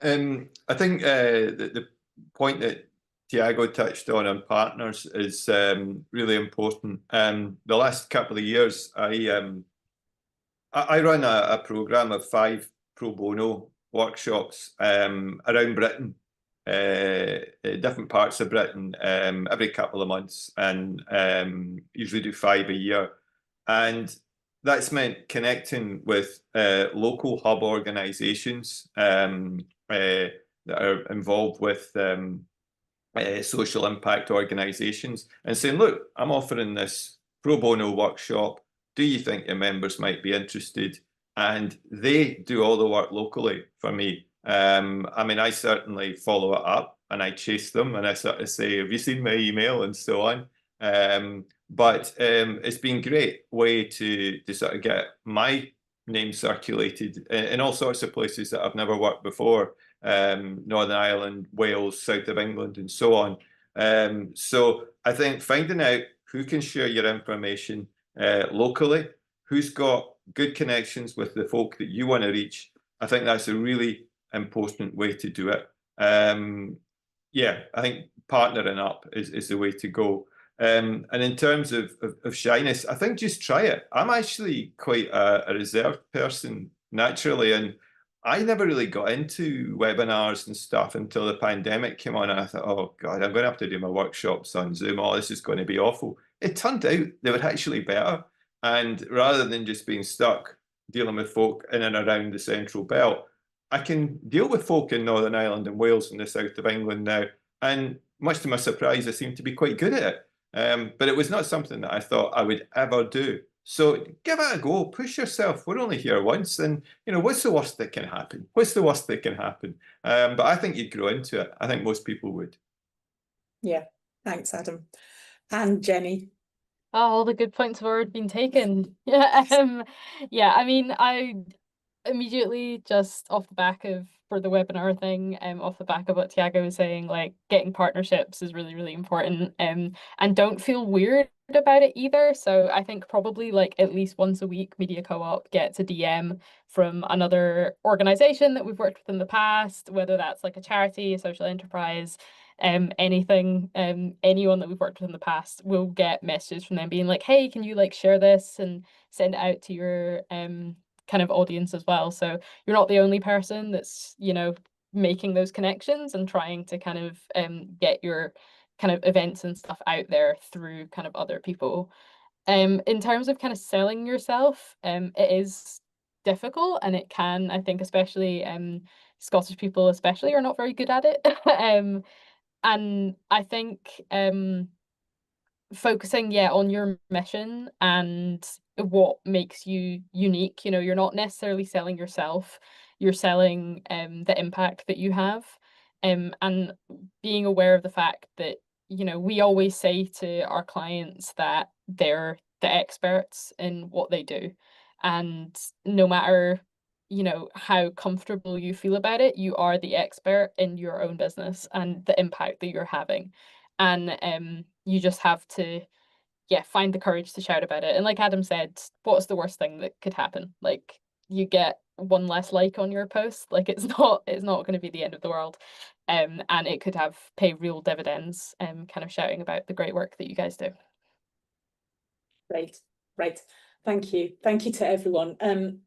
I think the point that Thiago touched on partners is really important. The last couple of years, I run a program of 5 pro bono workshops around Britain different parts of Britain every couple of months, and usually do 5 a year. And that's meant connecting with local hub organisations that are involved with social impact organisations, and saying, look, I'm offering this pro bono workshop. Do you think your members might be interested? And they do all the work locally for me. I mean, I certainly follow it up and I chase them and I sort of say, have you seen my email and so on. But it's been a great way to sort of get my name circulated in all sorts of places that I've never worked before. Northern Ireland, Wales, south of England, and so on. So I think finding out who can share your information locally, who's got good connections with the folk that you want to reach, I think that's a really important way to do it. Yeah, I think partnering up is the way to go. And in terms of shyness, I think just try it. I'm actually quite a reserved person naturally, and I never really got into webinars and stuff until the pandemic came on, and I thought, oh God, I'm going to have to do my workshops on Zoom. Oh, this is going to be awful. It turned out they were actually better. And rather than just being stuck dealing with folk in and around the Central Belt, I can deal with folk in Northern Ireland and Wales and the south of England now. And much to my surprise, I seem to be quite good at it. But it was not something that I thought I would ever do. So give it a go, push yourself. We're only here once, and you know, what's the worst that can happen? What's the worst that can happen? But I think you'd grow into it. I think most people would. Yeah, thanks, Adam. And Jenny. Oh, all the good points have already been taken. Yeah, yeah. I mean, I immediately just off the back of for the webinar thing, off the back of what Thiago was saying, like getting partnerships is really, really important. And don't feel weird about it either. So I think probably like at least once a week, Media Co-op gets a DM from another organization that we've worked with in the past, whether that's like a charity, a social enterprise, anything, anyone that we've worked with in the past will get messages from them being like, hey, can you like share this and send it out to your kind of audience as well. So you're not the only person that's, you know, making those connections and trying to kind of get your kind of events and stuff out there through kind of other people. In terms of kind of selling yourself, it is difficult, and it can, I think, especially Scottish people especially are not very good at it. And I think focusing on your mission and what makes you unique. You know, you're not necessarily selling yourself, you're selling the impact that you have, and being aware of the fact that, you know, we always say to our clients that they're the experts in what they do, and no matter, you know, how comfortable you feel about it, you are the expert in your own business and the impact that you're having. And you just have to find the courage to shout about it. And like Adam said, what's the worst thing that could happen? Like, you get one less like on your post. Like, it's not going to be the end of the world. And it could pay real dividends, kind of shouting about the great work that you guys do. Right. Thank you to everyone.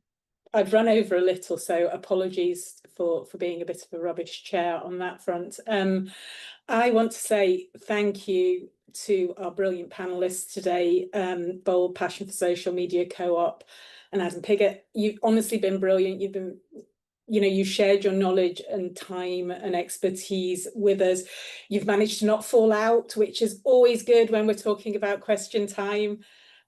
I've run over a little, so apologies for being a bit of a rubbish chair on that front. I want to say thank you to our brilliant panelists today, Bold, Passion for Social, Media Co-op, and Adam Pigot. You've honestly been brilliant. You've been, you know, you shared your knowledge and time and expertise with us. You've managed to not fall out, which is always good when we're talking about question time.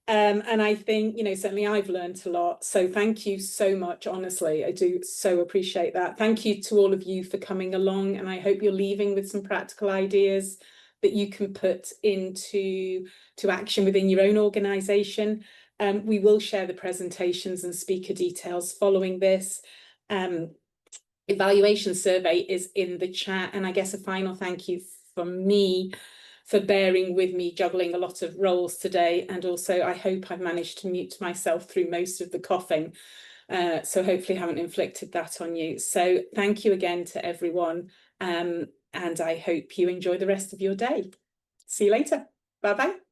And I think, you know, certainly I've learned a lot. So thank you so much. Honestly, I do so appreciate that. Thank you to all of you for coming along. And I hope you're leaving with some practical ideas that you can put into action within your own organisation. We will share the presentations and speaker details following this. Evaluation survey is in the chat. And I guess a final thank you from me for bearing with me juggling a lot of roles today. And also, I hope I've managed to mute myself through most of the coughing. So hopefully I haven't inflicted that on you. So thank you again to everyone. And I hope you enjoy the rest of your day. See you later. Bye-bye.